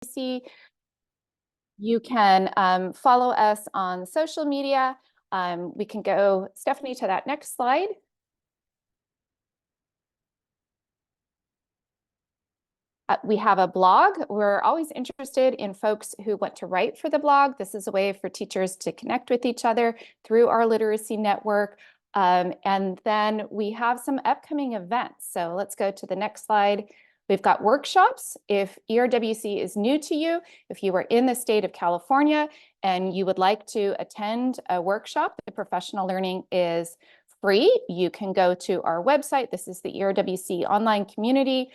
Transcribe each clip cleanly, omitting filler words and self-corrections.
ERWC. You can follow us on social media. We can go, Stephanie, to that next slide. We have a blog. We're always interested in folks who want to write for the blog. This is a way for teachers to connect with each other through our literacy network. And then we have some upcoming events. So let's go to the next slide. We've got workshops. If ERWC is new to you, if you are in the state of California and you would like to attend a workshop, the professional learning is free. You can go to our website. This is the ERWC online community.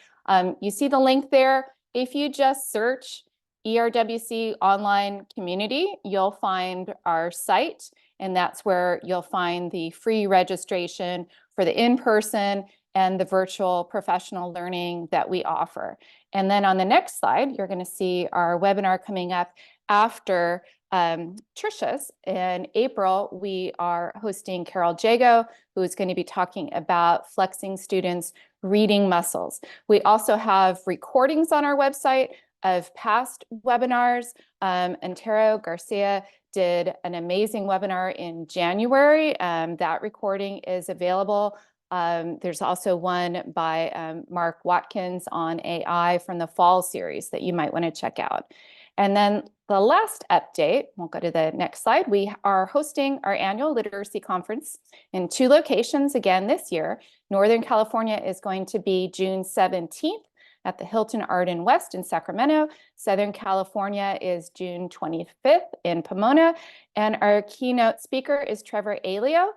You see the link there. If you just search ERWC online community, you'll find our site, and that's where you'll find the free registration for the in-person and the virtual professional learning that we offer. And then on the next slide, you're going to see our webinar coming up after Tricia's. In April, we are hosting Carol Jago, who is going to be talking about flexing students' reading muscles. We also have recordings on our website of past webinars. Antero Garcia did an amazing webinar in January. That recording is available. There's also one by Mark Watkins on AI from the fall series that you might want to check out. And then the last update, we'll go to the next slide. We are hosting our annual literacy conference in 2 locations again this year. Northern California is going to be June 17th at the Hilton Arden West in Sacramento. Southern California is June 25th in Pomona. And our keynote speaker is Trevor Alio.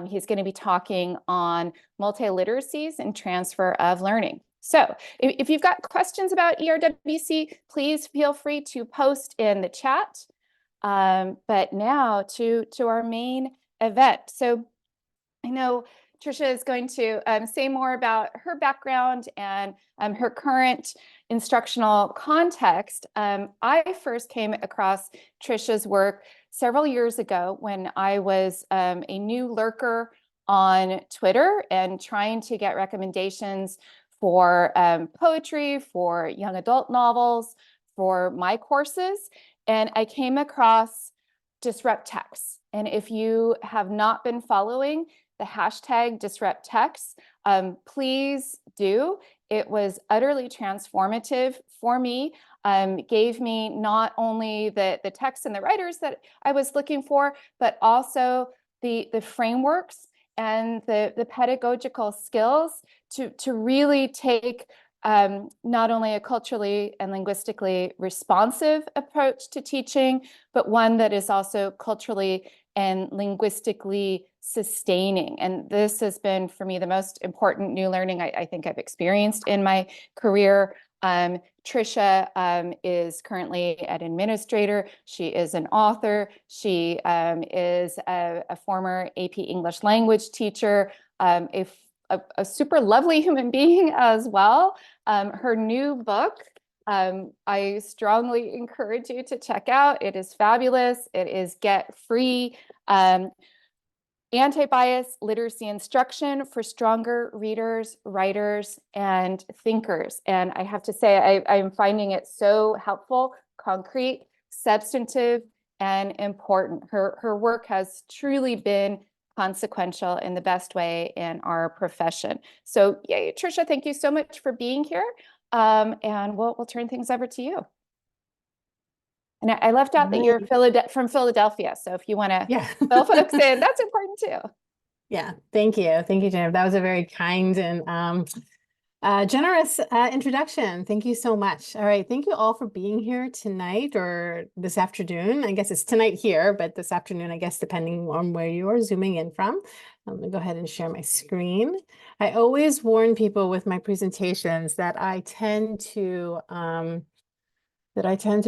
He's going to be talking on multiliteracies and transfer of learning. So if you've got questions about ERWC, please feel free to post in the chat. But now to our main event. So I know Tricia is going to say more about her background and her current instructional context. I first came across Tricia's work several years ago when I was a new lurker on Twitter and trying to get recommendations for poetry, for young adult novels, for my courses. And I came across Disrupt Text. And if you have not been following the hashtag Disrupt Text, please do. It was utterly transformative for me, gave me not only the text and the writers that I was looking for, but also the frameworks and the pedagogical skills to really take not only a culturally and linguistically responsive approach to teaching, but one that is also culturally and linguistically sustaining. And this has been, for me, the most important new learning I think I've experienced in my career. Tricia is currently an administrator. She is an author. She is a former AP English language teacher, a super lovely human being as well. Her new book, I strongly encourage you to check out. It is fabulous. It is Get Free. Anti-bias literacy instruction for stronger readers, writers, and thinkers. And I have to say, I'm finding it so helpful, concrete, substantive, and important. Her work has truly been consequential in the best way in our profession. So yay, Tricia, thank you so much for being here. And we'll turn things over to you. And I left out that you're from Philadelphia. So if you want to fill folks in, that's important too. Yeah, thank you. Thank you, Jennifer. That was a very kind and generous introduction. Thank you so much. All right. Thank you all for being here tonight or this afternoon. I guess it's tonight here, but this afternoon, I guess, depending on where you are zooming in from. I'm going to go ahead and share my screen. I always warn people with my presentations that I tend to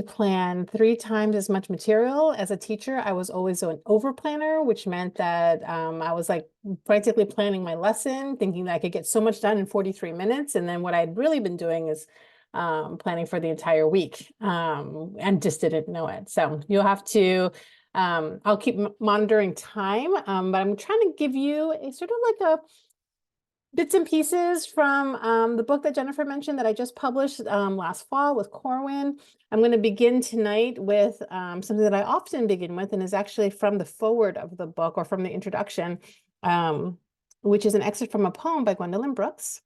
plan 3 times as much material. As a teacher, I was always an over planner, which meant that I was like practically planning my lesson, thinking that I could get so much done in 43 minutes. And then what I'd really been doing is planning for the entire week and just didn't know it. So you'll have to, I'll keep monitoring time, but I'm trying to give you a sort of like bits and pieces from the book that Jennifer mentioned that I just published last fall with Corwin. I'm going to begin tonight with something that I often begin with, and is actually from the foreword of the book, or from the introduction, which is an excerpt from a poem by Gwendolyn Brooks.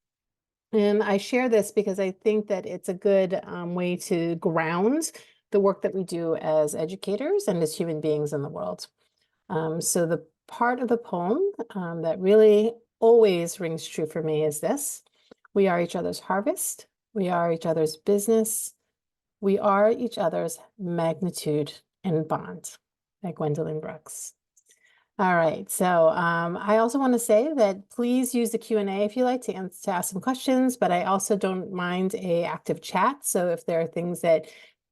And I share this because I think that it's a good way to ground the work that we do as educators and as human beings in the world. So the part of the poem that really always rings true for me is this: we are each other's harvest, we are each other's business, we are each other's magnitude and bond, by Gwendolyn Brooks. All right, so I also want to say that please use the Q&A if you like to ask some questions, but I also don't mind a active chat. So if there are things that,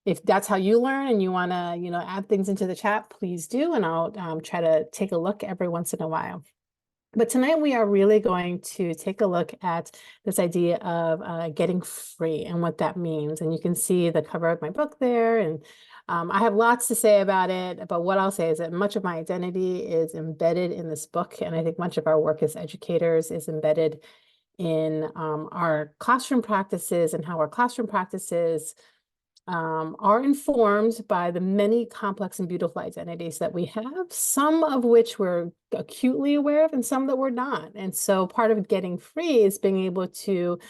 if that's how you learn and you want to, add things into the chat, please do, and I'll try to take a look every once in a while. But tonight we are really going to take a look at this idea of getting free and what that means. And you can see the cover of my book there, and I have lots to say about it, but what I'll say is that much of my identity is embedded in this book, and I think much of our work as educators is embedded in our classroom practices, and how our classroom practices are informed by the many complex and beautiful identities that we have, some of which we're acutely aware of and some that we're not. And so part of getting free is being able to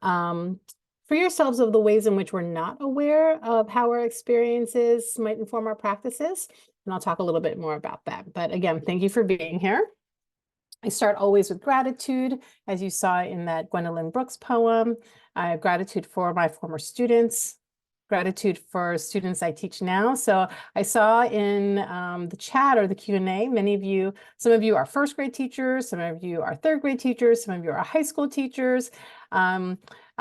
free ourselves of the ways in which we're not aware of how our experiences might inform our practices. And I'll talk a little bit more about that. But again, thank you for being here. I start always with gratitude, as you saw in that Gwendolyn Brooks poem. I have gratitude for my former students, gratitude for students I teach now. So I saw in the chat or the Q&A, many of you, some of you are first grade teachers, some of you are third grade teachers, some of you are high school teachers.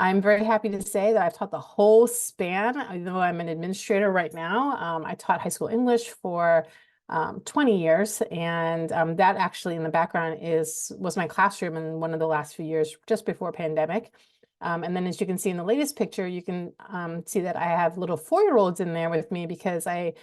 I'm very happy to say that I've taught the whole span, even though I'm an administrator right now. I taught high school English for 20 years, and that actually in the background was my classroom in one of the last few years just before pandemic. And then as you can see in the latest picture, you can see that I have little 4-year-olds in there with me, because I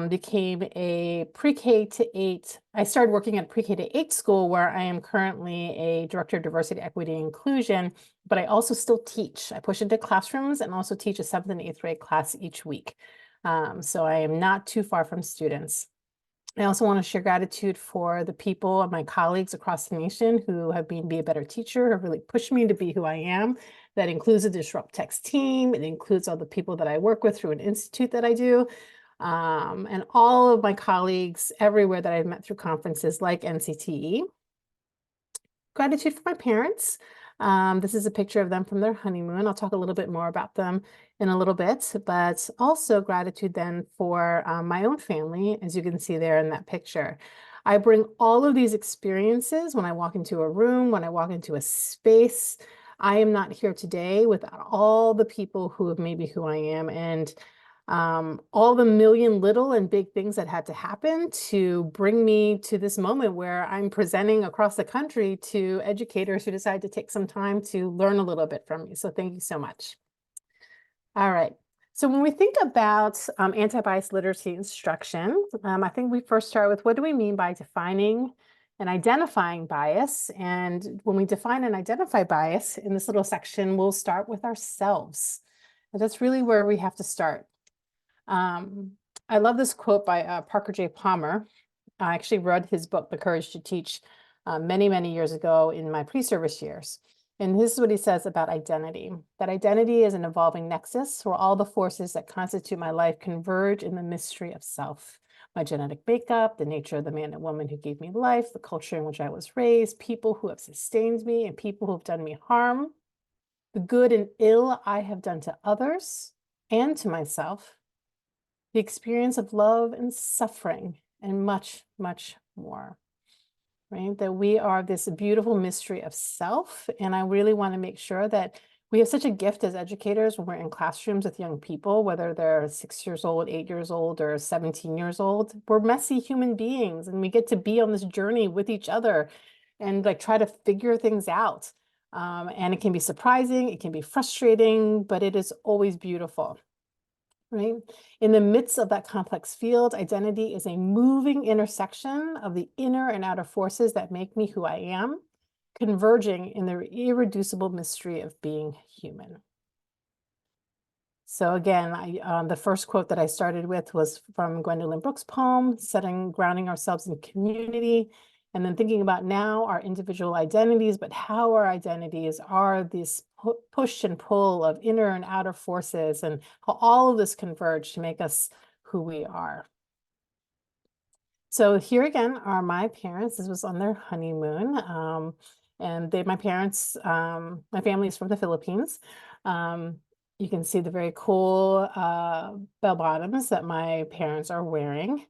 became a pre-K to 8. I started working at pre-K to 8 school, where I am currently a director of diversity, equity, and inclusion, but I also still teach. I push into classrooms and also teach a 7th and 8th grade class each week. So I am not too far from students. I also want to share gratitude for the people and my colleagues across the nation who have made me a better teacher, have really pushed me to be who I am. That includes the Disrupt Text team. It includes all the people that I work with through an institute that I do. And all of my colleagues everywhere that I've met through conferences like NCTE. Gratitude for my parents. This is a picture of them from their honeymoon. I'll talk a little bit more about them in a little bit, but also gratitude then for my own family, as you can see there in that picture. I bring all of these experiences when I walk into a room, when I walk into a space. I am not here today without all the people who have made me who I am, and all the million little and big things that had to happen to bring me to this moment where I'm presenting across the country to educators who decide to take some time to learn a little bit from me. So thank you so much. All right. So when we think about anti-bias literacy instruction, I think we first start with, what do we mean by defining and identifying bias? And when we define and identify bias in this little section, we'll start with ourselves. And that's really where we have to start. I love this quote by Parker J. Palmer. I actually read his book, The Courage to Teach, many, many years ago in my pre-service years. And this is what he says about identity: that identity is an evolving nexus where all the forces that constitute my life converge in the mystery of self. My genetic makeup, the nature of the man and woman who gave me life, the culture in which I was raised, people who have sustained me, and people who have done me harm, the good and ill I have done to others and to myself, the experience of love and suffering, and much, much more, right? That we are this beautiful mystery of self. And I really want to make sure that we have such a gift as educators when we're in classrooms with young people, whether they're 6 years old, 8 years old, or 17 years old. We're messy human beings, and we get to be on this journey with each other and like try to figure things out. And it can be surprising, it can be frustrating, but it is always beautiful. Right? In the midst of that complex field, identity is a moving intersection of the inner and outer forces that make me who I am. converging in the irreducible mystery of being human. So again, the first quote that I started with was from Gwendolyn Brooks' poem, grounding ourselves in community, and then thinking about now our individual identities, but how our identities are this push and pull of inner and outer forces, and how all of this converge to make us who we are. So here again are my parents. This was on their honeymoon. And my family is from the Philippines. You can see the very cool bell bottoms that my parents are wearing.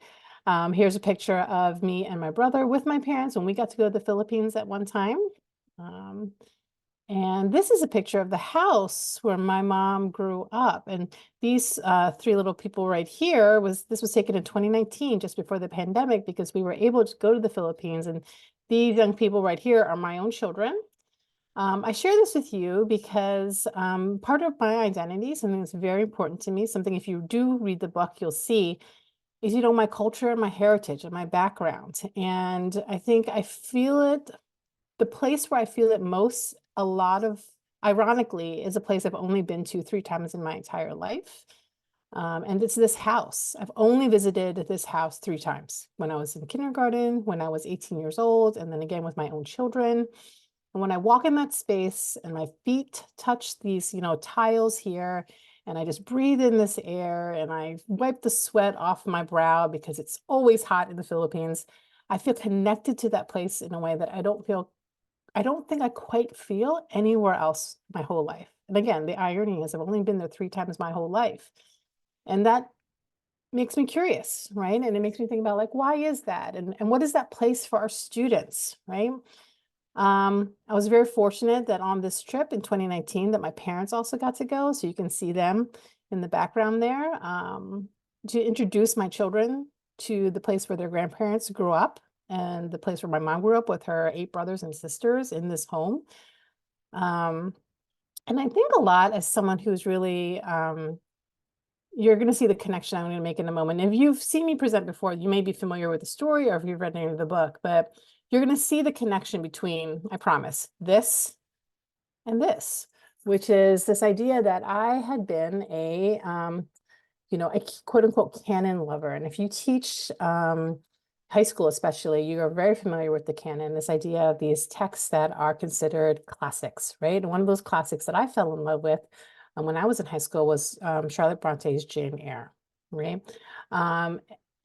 Here's a picture of me and my brother with my parents when we got to go to the Philippines at one time. And this is a picture of the house where my mom grew up. And these three little people right here, this was taken in 2019, just before the pandemic, because we were able to go to the Philippines. And these young people right here are my own children. I share this with you because part of my identity, something that's very important to me, something if you do read the book, you'll see, is, my culture and my heritage and my background. And I think I feel it, the place where I feel it most, ironically, is a place I've only been to 3 times in my entire life. And it's this house. I've only visited this house 3 times, when I was in kindergarten, when I was 18 years old, and then again with my own children. And when I walk in that space and my feet touch these, tiles here, and I just breathe in this air and I wipe the sweat off my brow because it's always hot in the Philippines, I feel connected to that place in a way that I don't think I quite feel anywhere else my whole life. And again, the irony is I've only been there 3 times my whole life. And that makes me curious, right? And it makes me think about, like, why is that? And what is that place for our students, right? I was very fortunate that on this trip in 2019 that my parents also got to go. So you can see them in the background there, to introduce my children to the place where their grandparents grew up and the place where my mom grew up with her 8 brothers and sisters in this home. And I think a lot as someone who's really, you're going to see the connection I'm going to make in a moment. If you've seen me present before, you may be familiar with the story, or if you've read any of the book, but you're going to see the connection between, I promise, this and this, which is this idea that I had been a quote unquote canon lover. And if you teach high school especially, you are very familiar with the canon, this idea of these texts that are considered classics, right? And one of those classics that I fell in love with when I was in high school was Charlotte Bronte's Jane Eyre, right?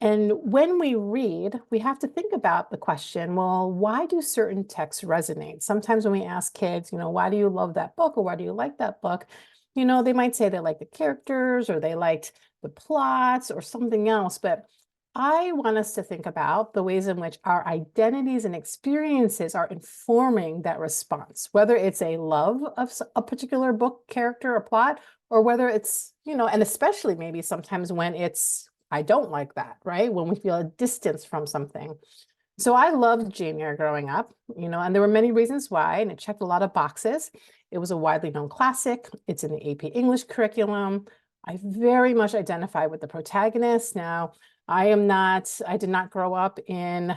And when we read, we have to think about the question, well, why do certain texts resonate? Sometimes when we ask kids, why do you love that book, or why do you like that book? They might say they like the characters, or they liked the plots, or something else. But I want us to think about the ways in which our identities and experiences are informing that response, whether it's a love of a particular book, character, or plot, or whether it's, and especially maybe sometimes when it's, I don't like that, right? When we feel a distance from something. So I loved Jane Eyre growing up, and there were many reasons why, and it checked a lot of boxes. It was a widely known classic. It's in the AP English curriculum. I very much identify with the protagonist. Now, I did not grow up in,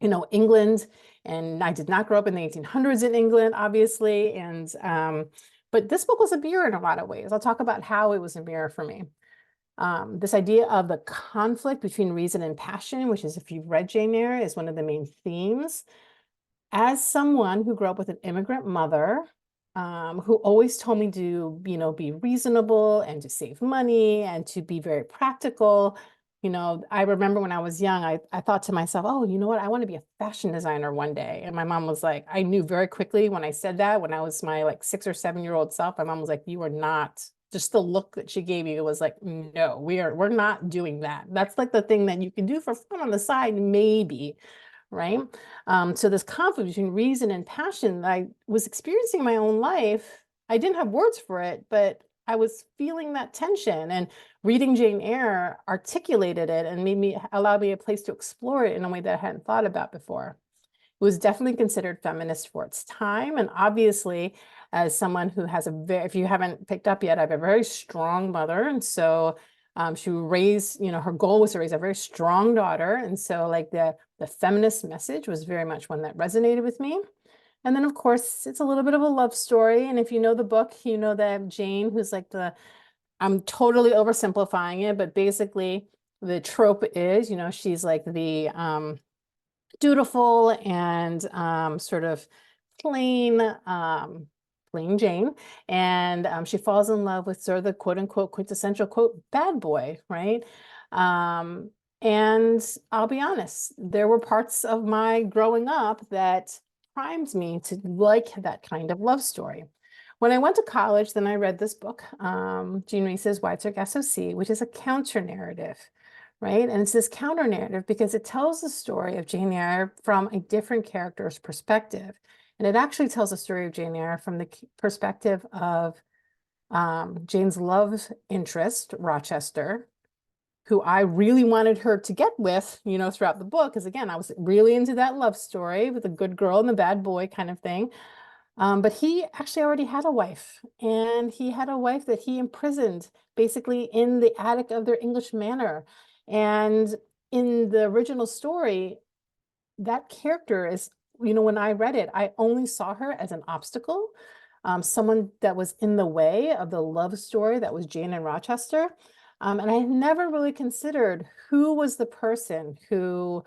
England, and I did not grow up in the 1800s in England, obviously. But this book was a mirror in a lot of ways. I'll talk about how it was a mirror for me. This idea of the conflict between reason and passion, which is, if you've read Jane Eyre, is one of the main themes. As someone who grew up with an immigrant mother, who always told me to, be reasonable and to save money and to be very practical. I remember when I was young, I thought to myself, oh, you know what? I want to be a fashion designer one day. And my mom was like, I knew very quickly when I said that, when I was my 6 or 7 year old self, my mom was like, you are not. Just the look that she gave you was like, no, we're not doing that. That's like the thing that you can do for fun on the side, maybe, right? So this conflict between reason and passion that I was experiencing in my own life, I didn't have words for it, but I was feeling that tension, and reading Jane Eyre articulated it and allowed me a place to explore it in a way that I hadn't thought about before. It was definitely considered feminist for its time. And obviously, as someone who has if you haven't picked up yet, I have a very strong mother. And so she raised, her goal was to raise a very strong daughter. And so the feminist message was very much one that resonated with me. And then, of course, it's a little bit of a love story. And if you know the book, you know that Jane, who's like I'm totally oversimplifying it, but basically the trope is, she's like the dutiful and sort of plain, plain Jane. And she falls in love with sort of the quote unquote quintessential quote bad boy, right? Um, and I'll be honest, there were parts of my growing up that primed me to like that kind of love story. When I went to college, then I read this book, Jean Rhys's White SOC, which is a counter narrative, right? And it's this counter narrative because it tells the story of Jane Eyre from a different character's perspective. And it actually tells the story of Jane Eyre from the perspective of Jane's love interest, Rochester, who I really wanted her to get with, throughout the book. Because again, I was really into that love story with the good girl and the bad boy kind of thing. But he actually already had a wife, and he had a wife that he imprisoned basically in the attic of their English manor. And in the original story, that character is, when I read it, I only saw her as an obstacle, someone that was in the way of the love story that was Jane and Rochester. And I had never really considered who was the person who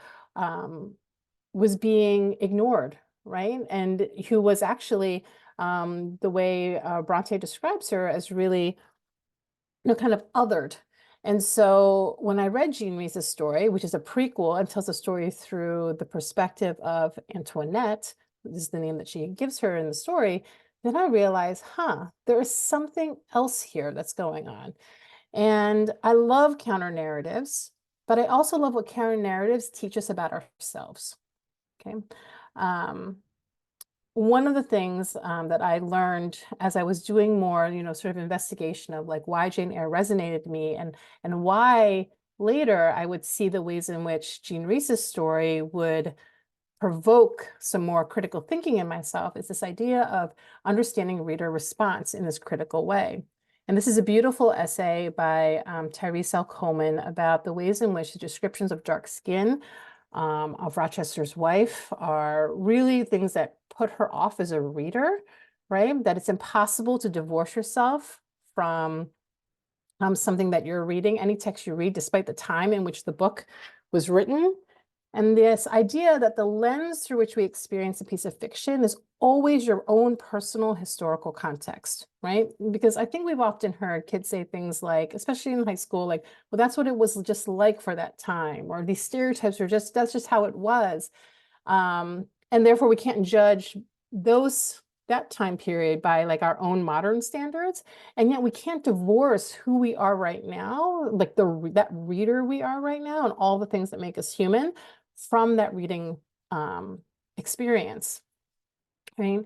was being ignored, right? And who was actually, the way Bronte describes her, as really, kind of othered. And so when I read Jean Rhys's story, which is a prequel and tells the story through the perspective of Antoinette, this is the name that she gives her in the story, then I realized, there is something else here that's going on. And I love counter narratives, but I also love what counter narratives teach us about ourselves. Okay. One of the things that I learned as I was doing more, sort of investigation of like why Jane Eyre resonated me and why later I would see the ways in which Jean Rhys's story would provoke some more critical thinking in myself, is this idea of understanding reader response in this critical way. And this is a beautiful essay by Tyrese L. Coleman about the ways in which the descriptions of dark skin of Rochester's wife are really things that put her off as a reader, right? That it's impossible to divorce yourself from something that you're reading, any text you read, despite the time in which the book was written. And this idea that the lens through which we experience a piece of fiction is always your own personal historical context, right? Because I think we've often heard kids say things like, especially in high school, like, well, that's what it was just like for that time, or these stereotypes are just, that's just how it was. And therefore we can't judge that time period by like our own modern standards. And yet we can't divorce who we are right now, like that reader we are right now, and all the things that make us human from that reading experience, right?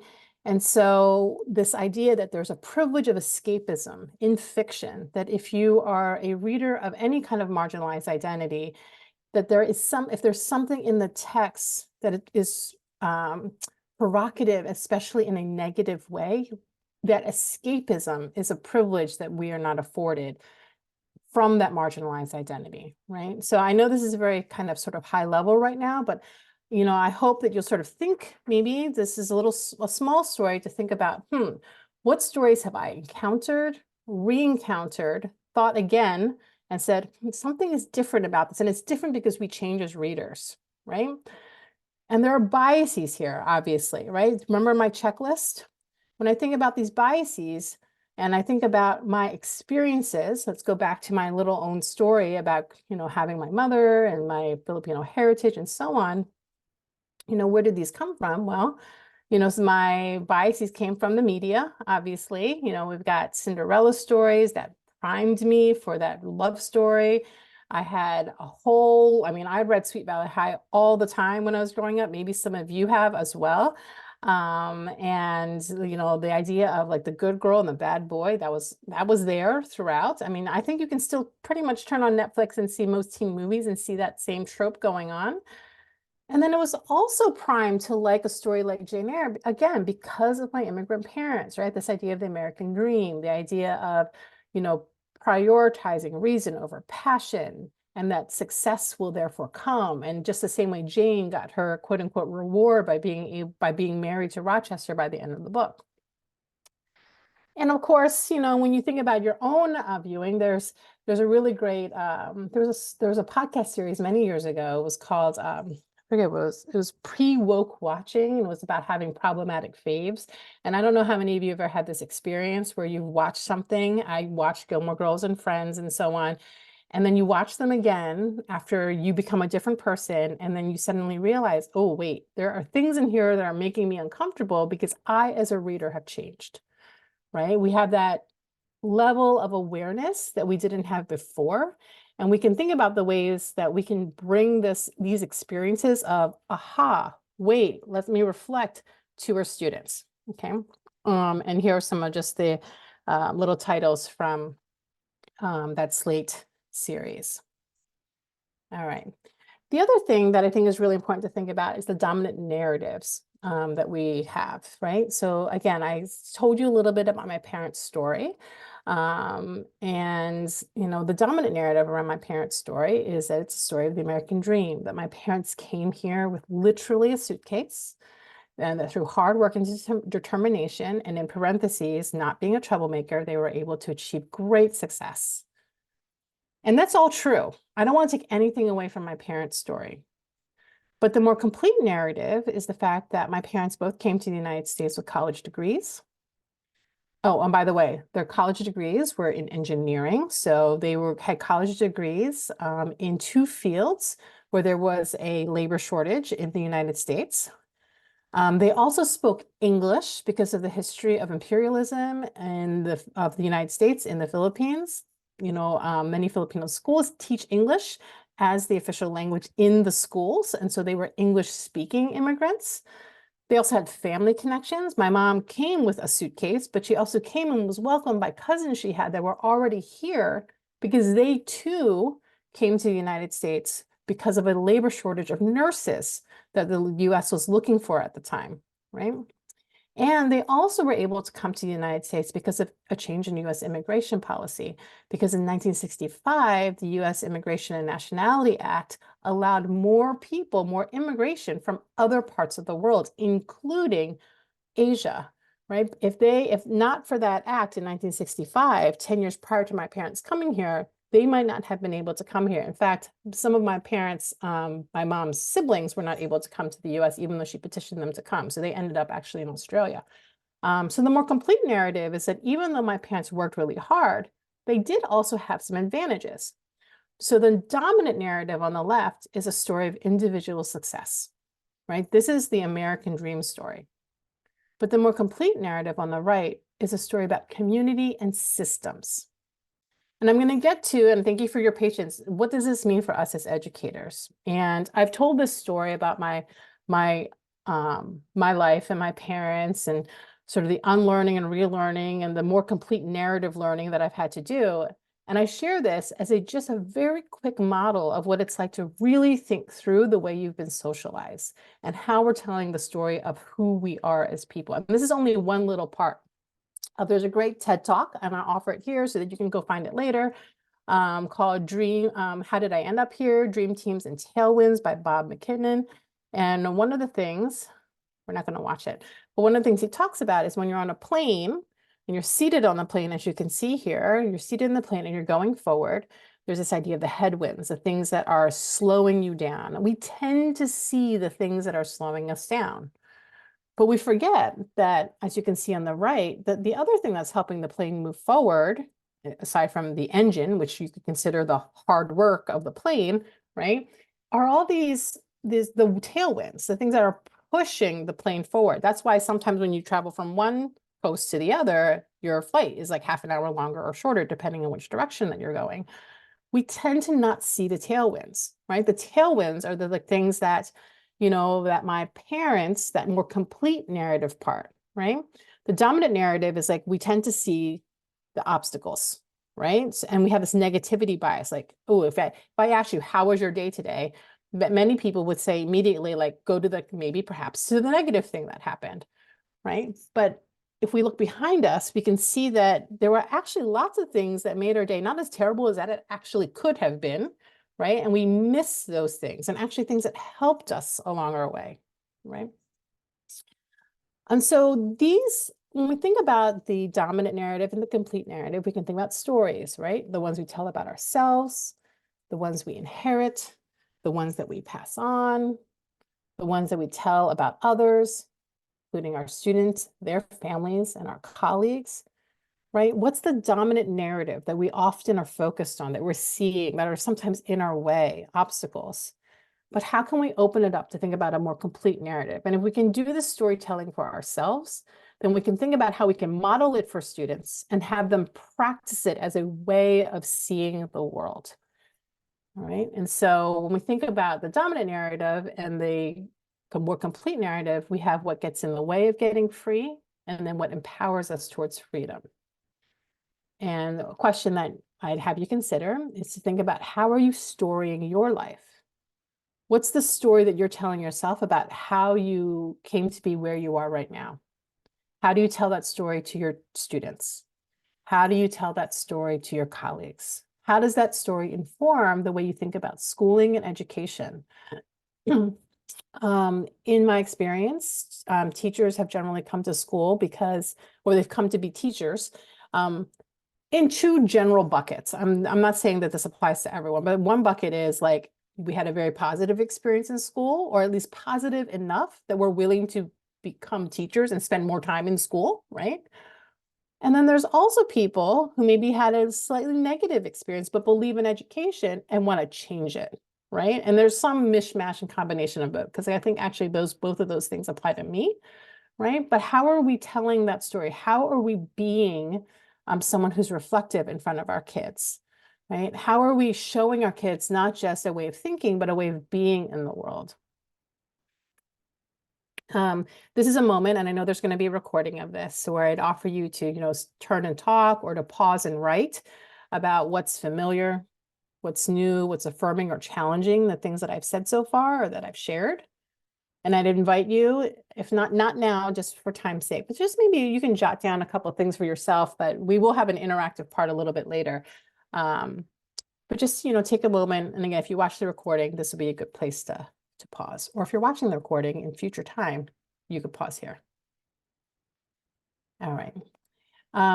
And so this idea that there's a privilege of escapism in fiction, that if you are a reader of any kind of marginalized identity, that if there's something in the text that it is provocative, especially in a negative way, that escapism is a privilege that we are not afforded from that marginalized identity, right? So I know this is a very kind of sort of high level right now, but I hope that you'll sort of think, maybe this is a small story to think about, what stories have I encountered, re-encountered, thought again, and said, something is different about this. And it's different because we change as readers, right? And there are biases here, obviously, right? Remember my checklist? When I think about these biases, and I think about my experiences, let's go back to my little own story about, having my mother and my Filipino heritage and so on. Where did these come from? Well, so my biases came from the media, obviously. We've got Cinderella stories that primed me for that love story. I had I read Sweet Valley High all the time when I was growing up. Maybe some of you have as well. And the idea of like the good girl and the bad boy, that was there throughout. I think you can still pretty much turn on Netflix and see most teen movies and see that same trope going on. And then it was also primed to like a story like Jane Eyre, again, because of my immigrant parents, right? This idea of the American dream, the idea of, prioritizing reason over passion, and that success will therefore come. And just the same way Jane got her quote unquote reward by being married to Rochester by the end of the book. And of course, you know, when you think about your own viewing, there's a really great there was a podcast series many years ago. It was called I forget what it was pre-woke watching, and it was about having problematic faves. And I don't know how many of you have ever had this experience where you've watched something. I watched Gilmore Girls and Friends and so on. And then you watch them again after you become a different person, and then you suddenly realize, oh, wait, there are things in here that are making me uncomfortable because I, as a reader, have changed, right? We have that level of awareness that we didn't have before. And we can think about the ways that we can bring these experiences of, aha, wait, let me reflect to our students, okay? And here are some of just the little titles from that Slate series. All right. The other thing that I think is really important to think about is the dominant narratives that we have, right? So again, I told you a little bit about my parents' story. And, you know, the dominant narrative around my parents' story is that it's a story of the American dream, that my parents came here with literally a suitcase, and that through hard work and determination, and in parentheses, not being a troublemaker, they were able to achieve great success. And that's all true. I don't want to take anything away from my parents' story. But the more complete narrative is the fact that my parents both came to the United States with college degrees. Oh, and by the way, their college degrees were in engineering. So they had college degrees in two fields where there was a labor shortage in the United States. They also spoke English because of the history of imperialism of the United States in the Philippines. You know, many Filipino schools teach English as the official language in the schools. And so they were English-speaking immigrants. They also had family connections. My mom came with a suitcase, but she also came and was welcomed by cousins she had that were already here because they too came to the United States because of a labor shortage of nurses that the US was looking for at the time, right? And they also were able to come to the United States because of a change in US immigration policy. Because in 1965, the US Immigration and Nationality Act allowed more people, more immigration from other parts of the world, including Asia, right? If not for that act in 1965, 10 years prior to my parents coming here, they might not have been able to come here. In fact, some of my parents, my mom's siblings, were not able to come to the US, even though she petitioned them to come. So they ended up actually in Australia. So the more complete narrative is that even though my parents worked really hard, they did also have some advantages. So the dominant narrative on the left is a story of individual success, right? This is the American dream story. But the more complete narrative on the right is a story about community and systems. And I'm going to get to, and thank you for your patience, what does this mean for us as educators? And I've told this story about my life and my parents and sort of the unlearning and relearning and the more complete narrative learning that I've had to do. And I share this as just a very quick model of what it's like to really think through the way you've been socialized and how we're telling the story of who we are as people. And this is only one little part. There's a great TED Talk, and I'll offer it here so that you can go find it later, called Dream, How Did I End Up Here? Dream Teams and Tailwinds by Bob McKinnon. And one of the things, we're not going to watch it, but one of the things he talks about is when you're on a plane and you're seated on the plane, as you can see here, you're seated in the plane and you're going forward, there's this idea of the headwinds, the things that are slowing you down. We tend to see the things that are slowing us down. But we forget that, as you can see on the right, that the other thing that's helping the plane move forward, aside from the engine, which you could consider the hard work of the plane, right, are all the tailwinds, the things that are pushing the plane forward. That's why sometimes when you travel from one coast to the other, your flight is like half an hour longer or shorter, depending on which direction that you're going. We tend to not see the tailwinds, right? The tailwinds are the things that, you know, that my parents, that more complete narrative part, right? The dominant narrative is like, we tend to see the obstacles, right? And we have this negativity bias, like, oh, if I ask you, how was your day today? That many people would say immediately, like, go to perhaps to the negative thing that happened, right? But if we look behind us, we can see that there were actually lots of things that made our day not as terrible as that it actually could have been, right? And we miss those things, and actually things that helped us along our way, right? And so these, when we think about the dominant narrative and the complete narrative, we can think about stories, right? The ones we tell about ourselves, the ones we inherit, the ones that we pass on, the ones that we tell about others, including our students, their families, and our colleagues, right? What's the dominant narrative that we often are focused on, that we're seeing, that are sometimes in our way, obstacles? But how can we open it up to think about a more complete narrative? And if we can do this storytelling for ourselves, then we can think about how we can model it for students and have them practice it as a way of seeing the world. All right. And so when we think about the dominant narrative and the more complete narrative, we have what gets in the way of getting free, and then what empowers us towards freedom. And a question that I'd have you consider is to think about, how are you storying your life? What's the story that you're telling yourself about how you came to be where you are right now? How do you tell that story to your students? How do you tell that story to your colleagues? How does that story inform the way you think about schooling and education? In my experience, teachers have generally come to school because, or they've come to be teachers, in two general buckets. I'm not saying that this applies to everyone, but one bucket is like, we had a very positive experience in school, or at least positive enough that we're willing to become teachers and spend more time in school, right? And then there's also people who maybe had a slightly negative experience, but believe in education and want to change it, right? And there's some mishmash and combination of both, because I think actually both of those things apply to me, right? But how are we telling that story? How are we being someone who's reflective in front of our kids, right? How are we showing our kids not just a way of thinking, but a way of being in the world? This is a moment, and I know there's going to be a recording of this, where I'd offer you to, turn and talk, or to pause and write about what's familiar, what's new, what's affirming or challenging the things that I've said so far or that I've shared. And I'd invite you, if not now, just for time's sake, but just maybe you can jot down a couple of things for yourself, but we will have an interactive part a little bit later. But just, take a moment. And again, if you watch the recording, this will be a good place to pause. Or if you're watching the recording in future time, you could pause here. All right.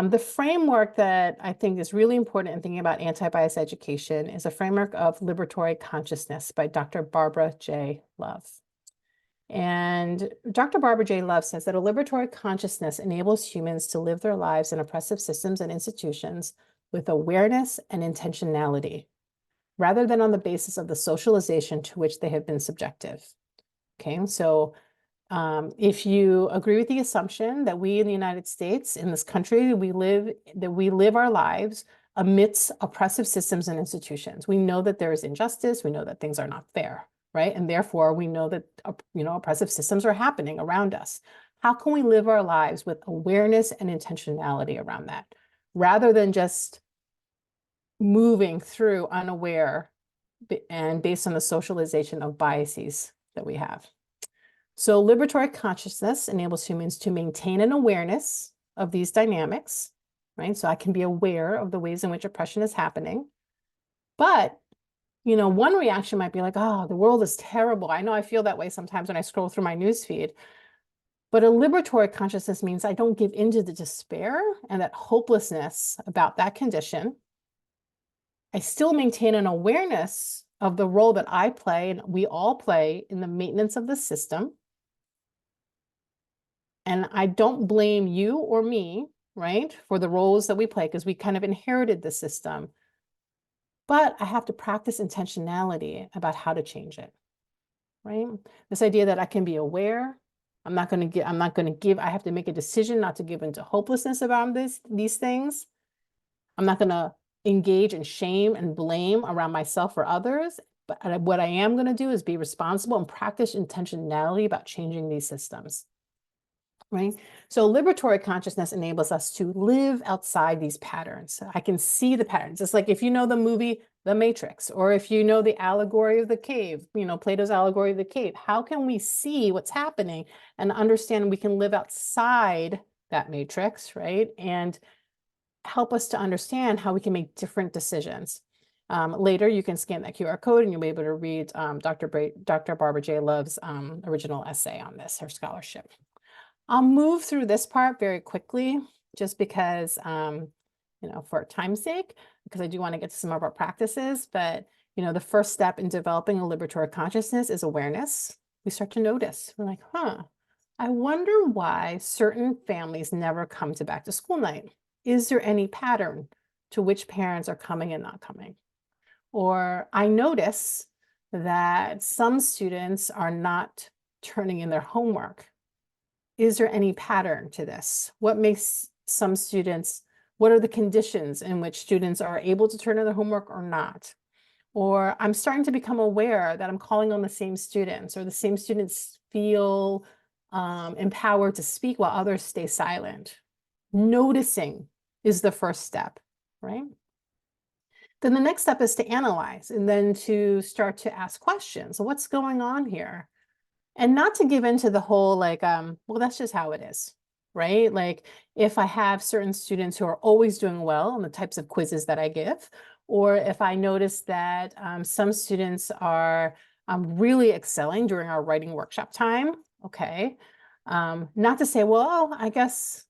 The framework that I think is really important in thinking about anti-bias education is a framework of liberatory consciousness by Dr. Barbara J. Love. And Dr. Barbara J. Love says that a liberatory consciousness enables humans to live their lives in oppressive systems and institutions with awareness and intentionality, rather than on the basis of the socialization to which they have been subjective. Okay, so if you agree with the assumption that we in the United States, in this country, we live our lives amidst oppressive systems and institutions, we know that there is injustice, we know that things are not fair, right? And therefore, we know that oppressive systems are happening around us. How can we live our lives with awareness and intentionality around that, rather than just moving through unaware and based on the socialization of biases that we have? So liberatory consciousness enables humans to maintain an awareness of these dynamics, right? So I can be aware of the ways in which oppression is happening. But, one reaction might be like, oh, the world is terrible. I know I feel that way sometimes when I scroll through my newsfeed. But a liberatory consciousness means I don't give into the despair and that hopelessness about that condition. I still maintain an awareness of the role that I play and we all play in the maintenance of the system. And I don't blame you or me, right, for the roles that we play, because we kind of inherited the system. But I have to practice intentionality about how to change it, right? This idea that I can be aware, I have to make a decision not to give into hopelessness about these things. I'm not going to engage in shame and blame around myself or others. But what I am going to do is be responsible and practice intentionality about changing these systems. Right? So liberatory consciousness enables us to live outside these patterns. I can see the patterns. It's like if you know the movie The Matrix, or if you know the allegory of the cave, Plato's allegory of the cave, how can we see what's happening and understand we can live outside that matrix, right? And help us to understand how we can make different decisions. Later, you can scan that QR code and you'll be able to read Dr. Barbara J. Love's original essay on this, her scholarship. I'll move through this part very quickly, just because, for time's sake, because I do want to get to some of our practices. But, the first step in developing a liberatory consciousness is awareness. We start to notice. We're like, I wonder why certain families never come to back to school night. Is there any pattern to which parents are coming and not coming? Or I notice that some students are not turning in their homework. Is there any pattern to this? What makes some students, what are the conditions in which students are able to turn in their homework or not? Or I'm starting to become aware that I'm calling on the same students, or the same students feel empowered to speak while others stay silent. Noticing is the first step, right? Then the next step is to analyze, and then to start to ask questions. So what's going on here? And not to give into the whole well, that's just how it is, right? Like if I have certain students who are always doing well on the types of quizzes that I give, or if I notice that some students are really excelling during our writing workshop time, okay. Not to say, well, I guess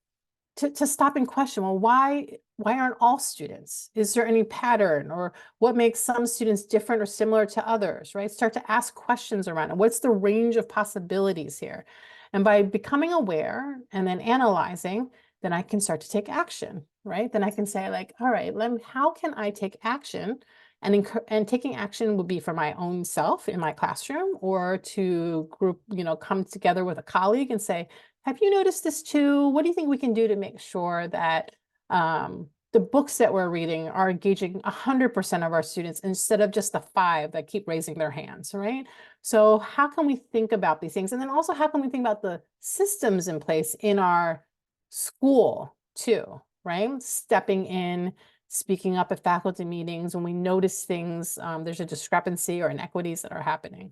to stop and question, well, why aren't all students? Is there any pattern, or what makes some students different or similar to others, right? Start to ask questions around it. What's the range of possibilities here? And by becoming aware and then analyzing, then I can start to take action, right? Then I can say all right, how can I take action? And taking action would be for my own self in my classroom, or to group, come together with a colleague and say, have you noticed this too? What do you think we can do to make sure that the books that we're reading are engaging 100% of our students instead of just the 5 that keep raising their hands, right? So how can we think about these things? And then also, how can we think about the systems in place in our school too, right? Stepping in, speaking up at faculty meetings when we notice things, there's a discrepancy or inequities that are happening.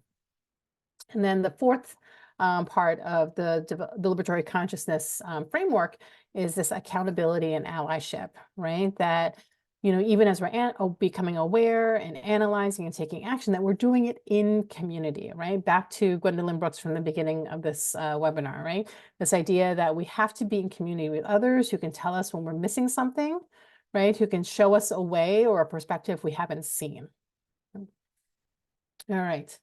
And then the fourth part of the liberatory consciousness framework is this accountability and allyship, right? That, even as we're becoming aware and analyzing and taking action, that we're doing it in community, right? Back to Gwendolyn Brooks from the beginning of this webinar, right? This idea that we have to be in community with others who can tell us when we're missing something, right? Who can show us a way or a perspective we haven't seen. All right.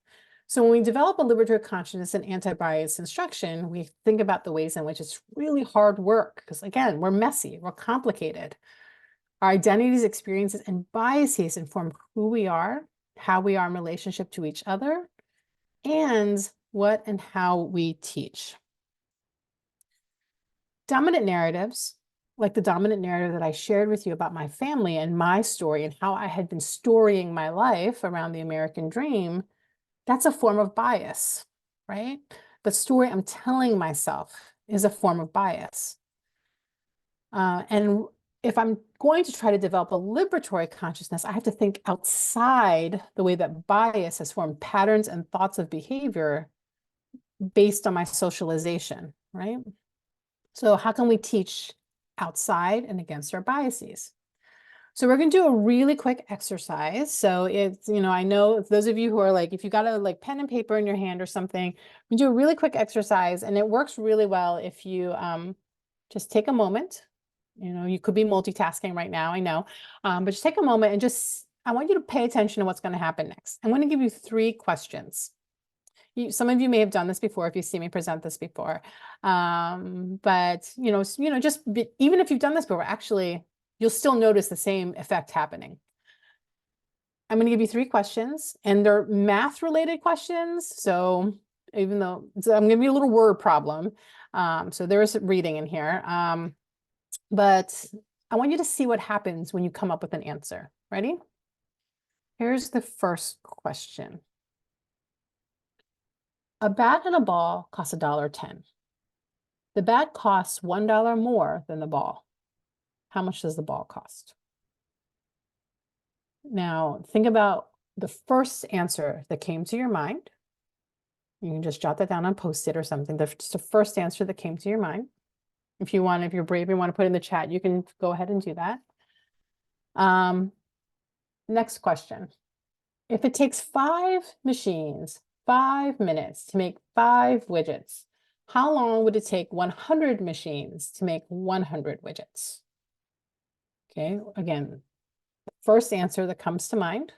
So when we develop a liberatory consciousness and anti-bias instruction, we think about the ways in which it's really hard work, because again, we're messy, we're complicated. Our identities, experiences, and biases inform who we are, how we are in relationship to each other, and what and how we teach. Dominant narratives, like the dominant narrative that I shared with you about my family and my story and how I had been storying my life around the American dream, that's a form of bias, right? The story I'm telling myself is a form of bias. And if I'm going to try to develop a liberatory consciousness, I have to think outside the way that bias has formed patterns and thoughts of behavior based on my socialization, right? So how can we teach outside and against our biases? So we're going to do a really quick exercise. So it's, I know those of you who are if you got a pen and paper in your hand or something, we do a really quick exercise, and it works really well if you just take a moment. You could be multitasking right now, I know, but just take a moment and I want you to pay attention to what's going to happen next. I'm going to give you 3 questions. Some of you may have done this before if you see me present this before, but just even if you've done this before, actually, you'll still notice the same effect happening. I'm going to give you 3 questions, and they're math-related questions. So even though I'm going to give you a little word problem, so there is reading in here, but I want you to see what happens when you come up with an answer. Ready? Here's the first question. A bat and a ball cost $1.10. The bat costs $1 more than the ball. How much does the ball cost? Now, think about the first answer that came to your mind. You can just jot that down on Post-it or something. Just the first answer that came to your mind. If you're brave and want to put it in the chat, you can go ahead and do that. Next question. If it takes 5 machines, 5 minutes to make 5 widgets, how long would it take 100 machines to make 100 widgets? Okay, again, first answer that comes to mind.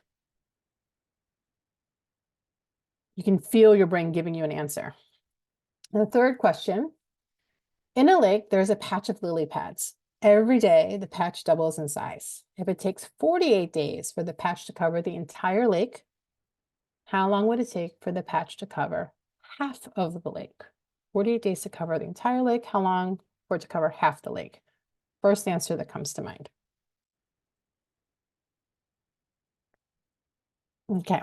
You can feel your brain giving you an answer. And the third question, in a lake, there's a patch of lily pads. Every day, the patch doubles in size. If it takes 48 days for the patch to cover the entire lake, how long would it take for the patch to cover half of the lake? 48 days to cover the entire lake. How long for it to cover half the lake? First answer that comes to mind. Okay,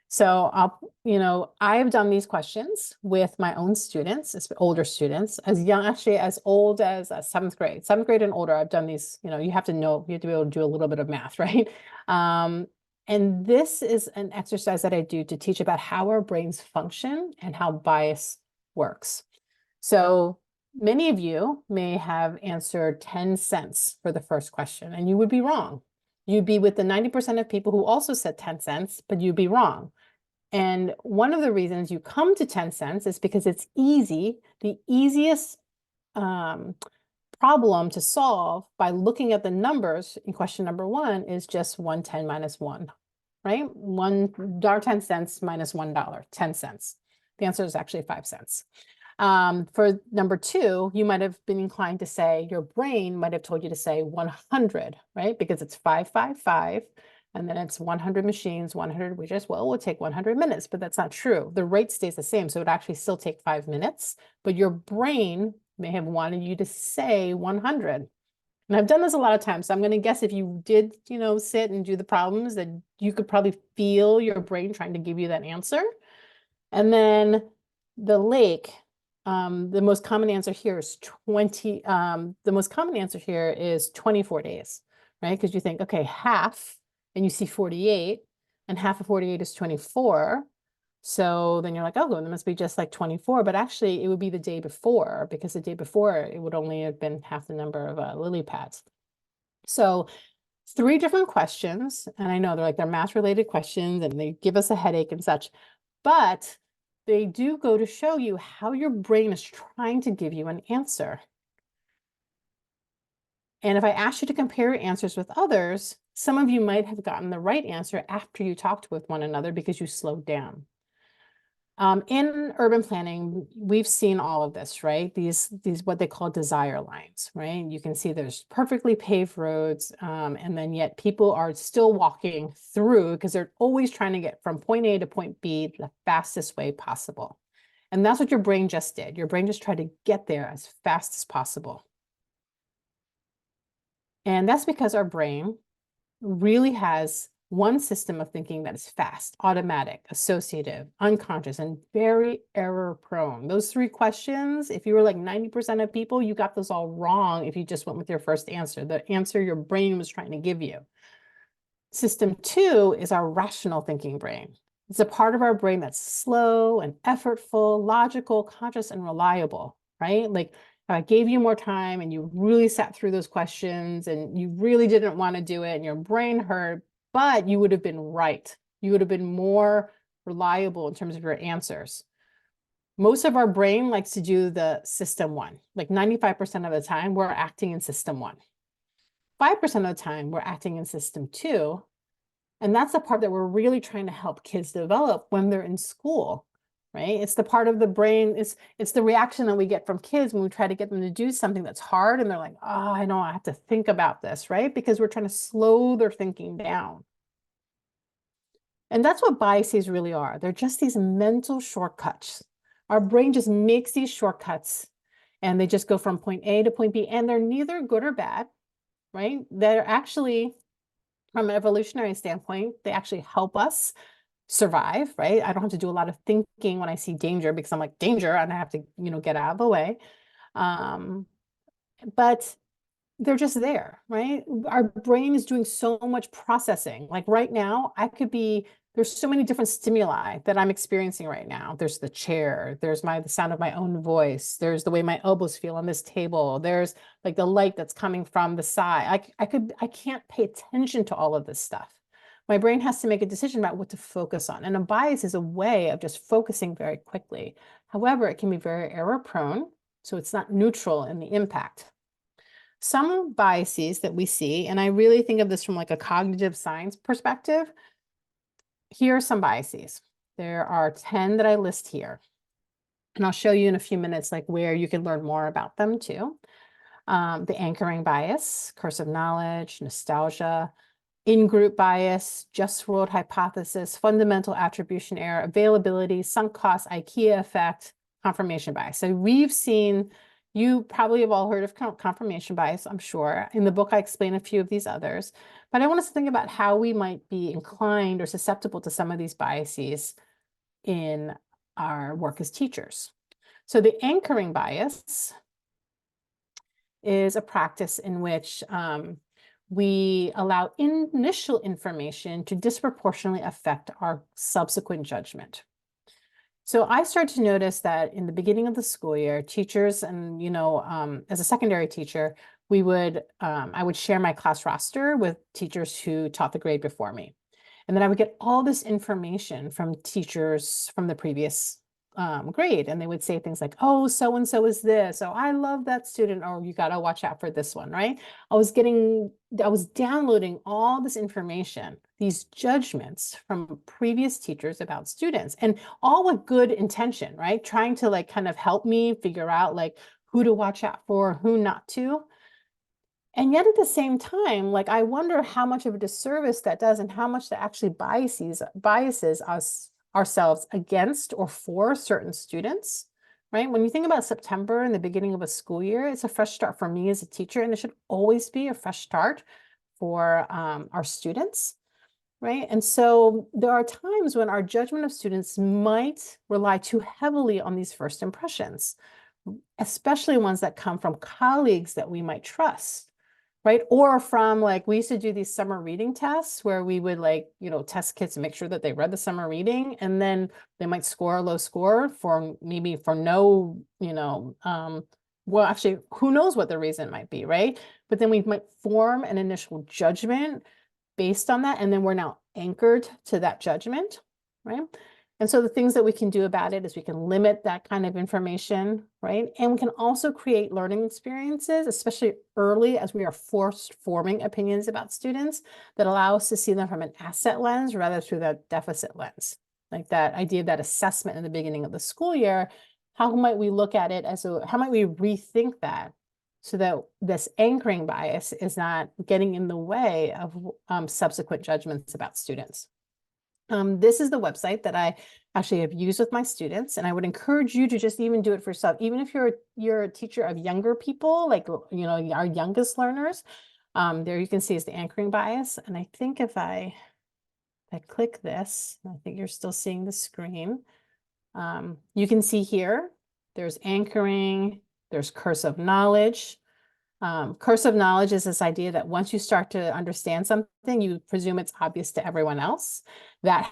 so I've done these questions with my own students, older students, as young, actually as old as 7th grade. 7th grade and older, I've done these, you have to be able to do a little bit of math, right? And this is an exercise that I do to teach about how our brains function and how bias works. So many of you may have answered 10 cents for the first question, and you would be wrong. You'd be with the 90% of people who also said 10 cents, but you'd be wrong. And one of the reasons you come to 10 cents is because it's easy. The easiest problem to solve by looking at the numbers in question number 1 is just 110 minus 1, right? $1.10 minus $1, 10 cents. The answer is actually 5 cents. For number 2, you might have been inclined to say, your brain might have told you to say 100, right? Because it's 555, and then it's 100 machines, 100 widgets. Well, it will take 100 minutes, but that's not true. The rate stays the same, so it would actually still take 5 minutes, but your brain may have wanted you to say 100. And I've done this a lot of times, so I'm going to guess if you did, sit and do the problems, that you could probably feel your brain trying to give you that answer. And then the lake, the most common answer here is 24 days, right? Because you think, okay, half, and you see 48, and half of 48 is 24. So then you're like, oh, well, it must be just like 24, but actually it would be the day before, because the day before it would only have been half the number of lily pads. So 3 different questions, and I know they're math related questions and they give us a headache and such, but they do go to show you how your brain is trying to give you an answer. And if I asked you to compare your answers with others, some of you might have gotten the right answer after you talked with one another because you slowed down. In urban planning, we've seen all of this, right? These what they call desire lines, right? You can see there's perfectly paved roads, and then yet people are still walking through because they're always trying to get from point A to point B the fastest way possible. And that's what your brain just did. Your brain just tried to get there as fast as possible. And that's because our brain really has one system of thinking that is fast, automatic, associative, unconscious, and very error prone. Those 3 questions, if you were like 90% of people, you got those all wrong if you just went with your first answer, the answer your brain was trying to give you. System 2 is our rational thinking brain. It's a part of our brain that's slow and effortful, logical, conscious, and reliable, right? Like if I gave you more time and you really sat through those questions and you really didn't want to do it and your brain hurt, but you would have been right. You would have been more reliable in terms of your answers. Most of our brain likes to do the system 1. Like 95% of the time, we're acting in system 1. 5% of the time, we're acting in system 2. And that's the part that we're really trying to help kids develop when they're in school, right? It's the part of the brain, it's the reaction that we get from kids when we try to get them to do something that's hard and they're like, oh, I know, I have to think about this, right? Because we're trying to slow their thinking down. And that's what biases really are. They're just these mental shortcuts. Our brain just makes these shortcuts and they just go from point A to point B, and they're neither good or bad, right? They're actually, from an evolutionary standpoint, they actually help us survive, right? I don't have to do a lot of thinking when I see danger because I'm like, danger, and I have to, get out of the way. But they're just there, right? Our brain is doing so much processing. Like right now, there's so many different stimuli that I'm experiencing right now. There's the chair, there's the sound of my own voice, there's the way my elbows feel on this table, there's like the light that's coming from the side. I can't pay attention to all of this stuff. my brain has to make a decision about what to focus on. And a bias is a way of just focusing very quickly. However, it can be very error prone, so it's not neutral in the impact. Some biases that we see, and I really think of this from like a cognitive science perspective, here are some biases. There are 10 that I list here. And I'll show you in a few minutes like where you can learn more about them too. The anchoring bias, curse of knowledge, nostalgia, in-group bias, just world hypothesis, fundamental attribution error, availability, sunk cost, IKEA effect, confirmation bias. So we've seen, you probably have all heard of confirmation bias, I'm sure. In the book, I explain a few of these others, but I want us to think about how we might be inclined or susceptible to some of these biases in our work as teachers. So the anchoring bias is a practice in which we allow initial information to disproportionately affect our subsequent judgment. So I started to notice that in the beginning of the school year, teachers and, as a secondary teacher, I would share my class roster with teachers who taught the grade before me. And then I would get all this information from teachers from the previous grade. And they would say things like, oh, so-and-so is this. Oh, I love that student. Or you got to watch out for this one, right? I was downloading all this information, these judgments from previous teachers about students, and all with good intention, right? Trying to like kind of help me figure out like who to watch out for, who not to. And yet at the same time, like I wonder how much of a disservice that does and how much that actually biases us ourselves against or for certain students, right? When you think about September and the beginning of a school year, it's a fresh start for me as a teacher, and it should always be a fresh start for our students, right? And so there are times when our judgment of students might rely too heavily on these first impressions, especially ones that come from colleagues that we might trust, right? Or from like, we used to do these summer reading tests where we would like, test kids to make sure that they read the summer reading, and then they might score a low score for no, well, actually, who knows what the reason might be, right? But then we might form an initial judgment based on that, and then we're now anchored to that judgment, right? And so the things that we can do about it is we can limit that kind of information, right? And we can also create learning experiences, especially early as we are forming opinions about students, that allow us to see them from an asset lens rather through that deficit lens. Like that idea of that assessment in the beginning of the school year, how might we look at it how might we rethink that so that this anchoring bias is not getting in the way of subsequent judgments about students? This is the website that I actually have used with my students, and I would encourage you to just even do it for yourself. Even if you're a teacher of younger people, like, our youngest learners, there you can see is the anchoring bias. And I think if I click this, I think you're still seeing the screen. You can see here, there's anchoring, there's curse of knowledge. Curse of knowledge is this idea that once you start to understand something, you presume it's obvious to everyone else. That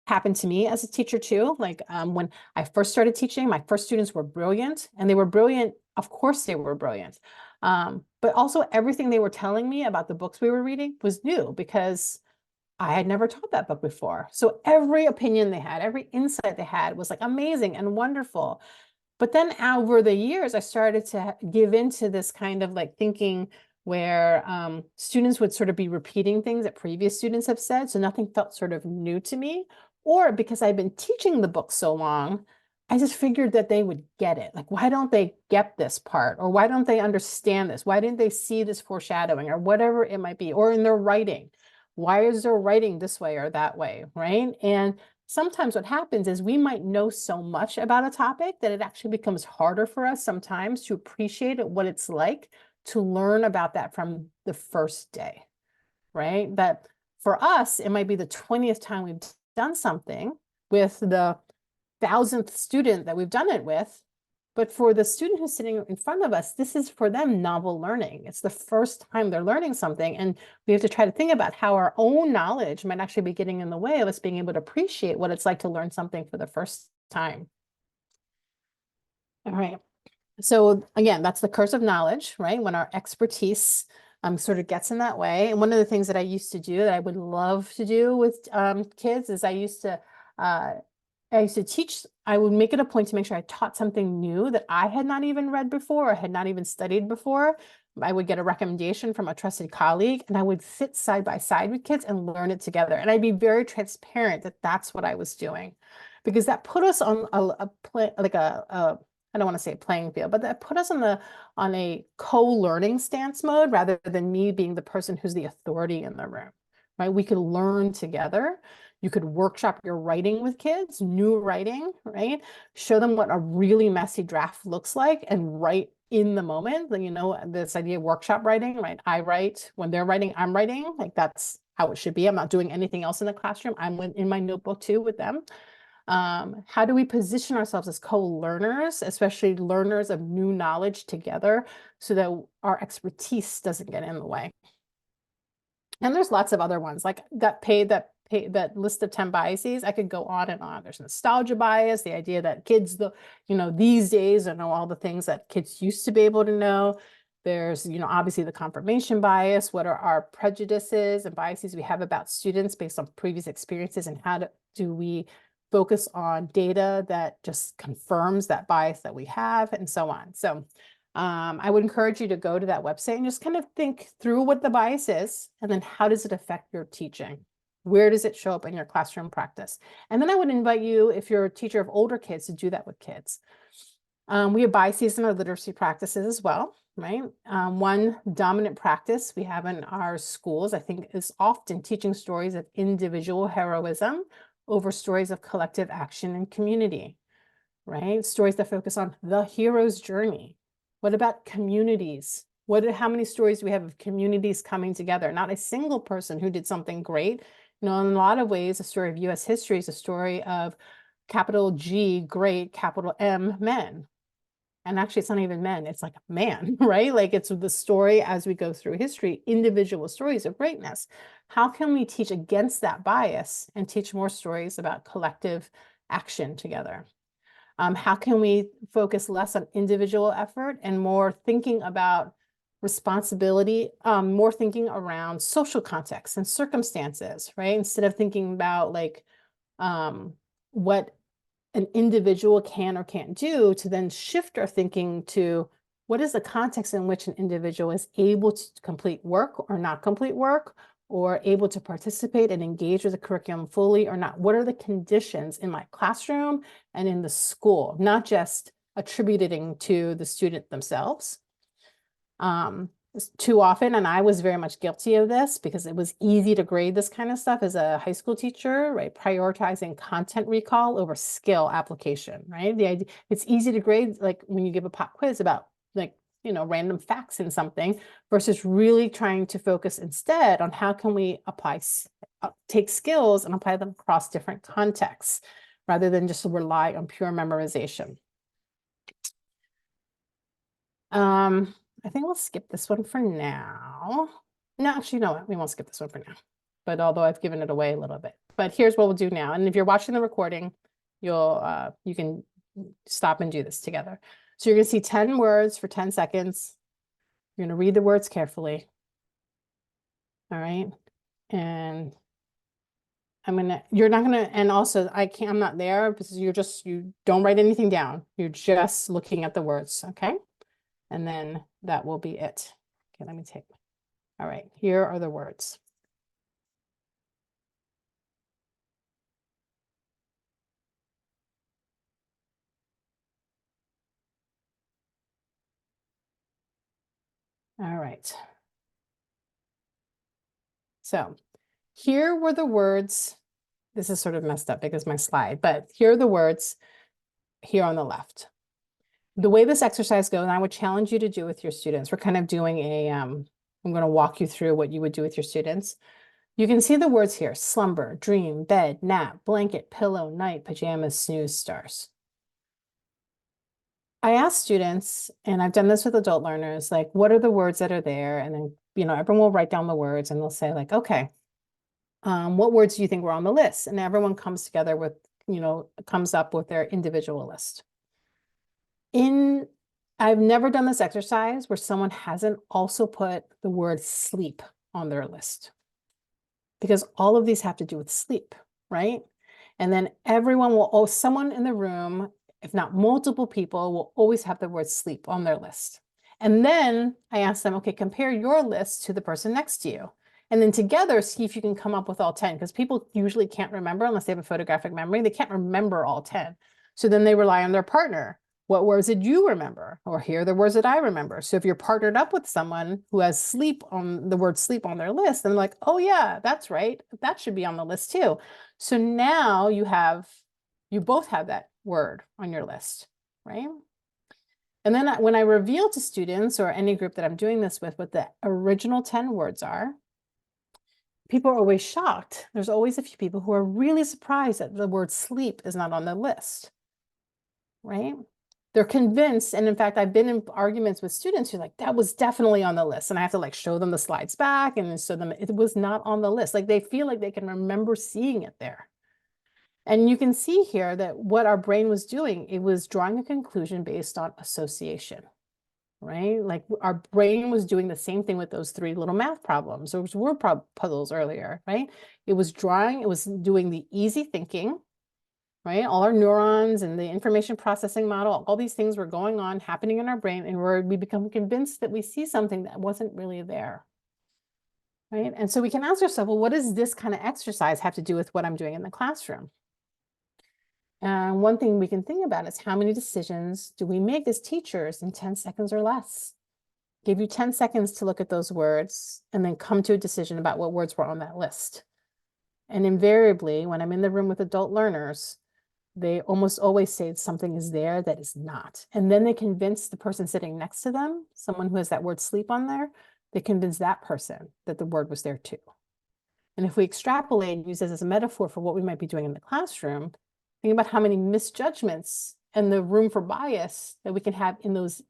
happened to me as a teacher too. Like when I first started teaching, my first students were brilliant, and they were brilliant. Of course they were brilliant. But also everything they were telling me about the books we were reading was new because I had never taught that book before. So every opinion they had, every insight they had was like amazing and wonderful. But then over the years, I started to give into this kind of like thinking where students would sort of be repeating things that previous students have said. So nothing felt sort of new to me. Or because I've been teaching the book so long, I just figured that they would get it. Like, why don't they get this part? Or why don't they understand this? Why didn't they see this foreshadowing or whatever it might be? Or in their writing, why is their writing this way or that way, right? And sometimes what happens is we might know so much about a topic that it actually becomes harder for us sometimes to appreciate what it's like to learn about that from the first day, right? That for us, it might be the 20th time we've done something with the 1,000th student that we've done it with. But for the student who's sitting in front of us, this is for them novel learning. It's the first time they're learning something. And we have to try to think about how our own knowledge might actually be getting in the way of us being able to appreciate what it's like to learn something for the first time. All right. So again, that's the curse of knowledge, right? When our expertise sort of gets in that way. And one of the things that I used to do that I would love to do with kids is I used to teach, I would make it a point to make sure I taught something new that I had not even read before or had not even studied before. I would get a recommendation from a trusted colleague and I would sit side by side with kids and learn it together. And I'd be very transparent that that's what I was doing, because that put us on I don't want to say a playing field, but that put us on a co-learning stance mode rather than me being the person who's the authority in the room, right? We could learn together. You could workshop your writing with kids, new writing, right? Show them what a really messy draft looks like and write in the moment. You know, this idea of workshop writing, right? I write when they're writing, I'm writing. Like that's how it should be. I'm not doing anything else in the classroom. I'm in my notebook too with them. How do we position ourselves as co-learners, especially learners of new knowledge together, so that our expertise doesn't get in the way? And there's lots of other ones like that list of 10 biases. I could go on and on. There's nostalgia bias, the idea that kids, these days know all the things that kids used to be able to know. There's, obviously the confirmation bias. What are our prejudices and biases we have about students based on previous experiences, and how do we focus on data that just confirms that bias that we have, and so on. So I would encourage you to go to that website and just kind of think through what the bias is, and then how does it affect your teaching? Where does it show up in your classroom practice? And then I would invite you, if you're a teacher of older kids, to do that with kids. We have biases in our literacy practices as well, right? One dominant practice we have in our schools, I think, is often teaching stories of individual heroism over stories of collective action and community, right? Stories that focus on the hero's journey. What about communities? How many stories do we have of communities coming together? Not a single person who did something great. In a lot of ways, the story of US history is a story of capital G, great, capital M, men. And actually, it's not even men, it's like man, right? Like it's the story as we go through history, individual stories of greatness. How can we teach against that bias and teach more stories about collective action together? How can we focus less on individual effort and more thinking about responsibility, more thinking around social context and circumstances, right? Instead of thinking about like what an individual can or can't do, to then shift our thinking to what is the context in which an individual is able to complete work or not complete work, or able to participate and engage with the curriculum fully or not. What are the conditions in my classroom and in the school, not just attributing to the student themselves. Too often, and I was very much guilty of this because it was easy to grade this kind of stuff as a high school teacher, right? Prioritizing content recall over skill application, right? The idea, it's easy to grade like when you give a pop quiz about like, random facts in something versus really trying to focus instead on how can we take skills and apply them across different contexts rather than just rely on pure memorization. I think we'll skip this one for now. No, actually, no, we won't skip this one for now. But although I've given it away a little bit. But here's what we'll do now. And if you're watching the recording, you can stop and do this together. So you're going to see 10 words for 10 seconds. You're going to read the words carefully. All right. And you're not gonna, and also I'm not there because you don't write anything down. You're just looking at the words. Okay. And then that will be it. Okay, let me take. All right, here are the words. All right. So here were the words. This is sort of messed up because my slide, but here are the words here on the left. The way this exercise goes, and I would challenge you to do with your students. We're kind of doing I'm going to walk you through what you would do with your students. You can see the words here: slumber, dream, bed, nap, blanket, pillow, night, pajamas, snooze, stars. I ask students, and I've done this with adult learners, like, what are the words that are there? And then, everyone will write down the words and they'll say like, okay, what words do you think were on the list? And everyone comes together with, comes up with their individual list. I've never done this exercise where someone hasn't also put the word sleep on their list, because all of these have to do with sleep, right? And then everyone will, oh, someone in the room, if not multiple people, will always have the word sleep on their list. And then I ask them, okay, compare your list to the person next to you. And then together, see if you can come up with all 10, because people usually can't remember unless they have a photographic memory. They can't remember all 10. So then they rely on their partner. What words did you remember? Or here are the words that I remember. So if you're partnered up with someone who has sleep on the word sleep on their list, then like, oh yeah, that's right. That should be on the list too. So now you both have that word on your list, right? And then when I reveal to students or any group that I'm doing this with what the original 10 words are, people are always shocked. There's always a few people who are really surprised that the word sleep is not on the list, right? They're convinced, and in fact, I've been in arguments with students who are like, that was definitely on the list. And I have to like show them the slides back and show them it was not on the list. Like they feel like they can remember seeing it there. And you can see here that what our brain was doing, it was drawing a conclusion based on association, right? Like our brain was doing the same thing with those 3 little math problems, those word puzzles earlier, right? It was doing the easy thinking, right? All our neurons and the information processing model, all these things were going on, happening in our brain, and we become convinced that we see something that wasn't really there, right? And so we can ask ourselves, well, what does this kind of exercise have to do with what I'm doing in the classroom? And one thing we can think about is how many decisions do we make as teachers in 10 seconds or less? Give you 10 seconds to look at those words and then come to a decision about what words were on that list. And invariably, when I'm in the room with adult learners, they almost always say something is there that is not. And then they convince the person sitting next to them, someone who has that word sleep on there, they convince that person that the word was there too. And if we extrapolate and use this as a metaphor for what we might be doing in the classroom, think about how many misjudgments and the room for bias that we can have in those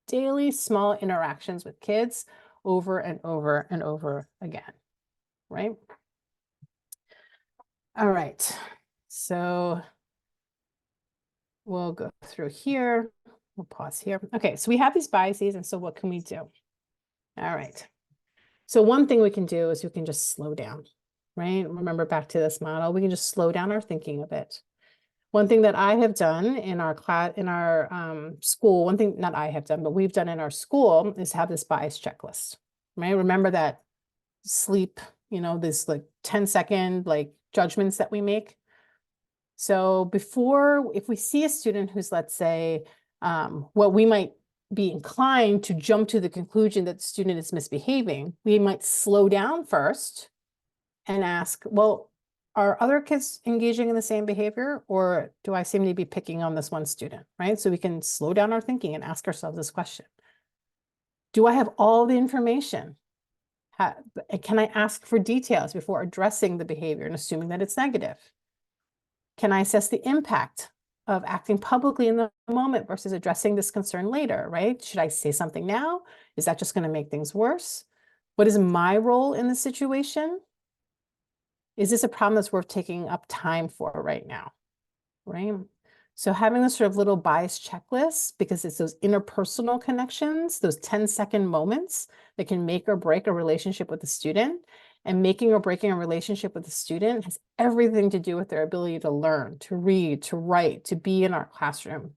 daily small interactions with kids over and over and over again, right? All right, so we'll go through here. We'll pause here. Okay, so we have these biases, and so what can we do? All right. So one thing we can do is we can just slow down, right? Remember back to this model, we can just slow down our thinking a bit. One thing that I have done in our class, in our school, one thing not I have done, but we've done in our school is have this bias checklist, right? Remember that sleep, this like 10-second like judgments that we make. So if we see a student who's, let's say, what we might be inclined to jump to the conclusion that the student is misbehaving, we might slow down first and ask, well, are other kids engaging in the same behavior, or do I seem to be picking on this one student, right? So we can slow down our thinking and ask ourselves this question. Do I have all the information? Can I ask for details before addressing the behavior and assuming that it's negative? Can I assess the impact of acting publicly in the moment versus addressing this concern later, right? Should I say something now? Is that just going to make things worse? What is my role in the situation? Is this a problem that's worth taking up time for right now, right? So having this sort of little bias checklist, because it's those interpersonal connections, those 10-second moments that can make or break a relationship with the student, and making or breaking a relationship with the student has everything to do with their ability to learn, to read, to write, to be in our classroom.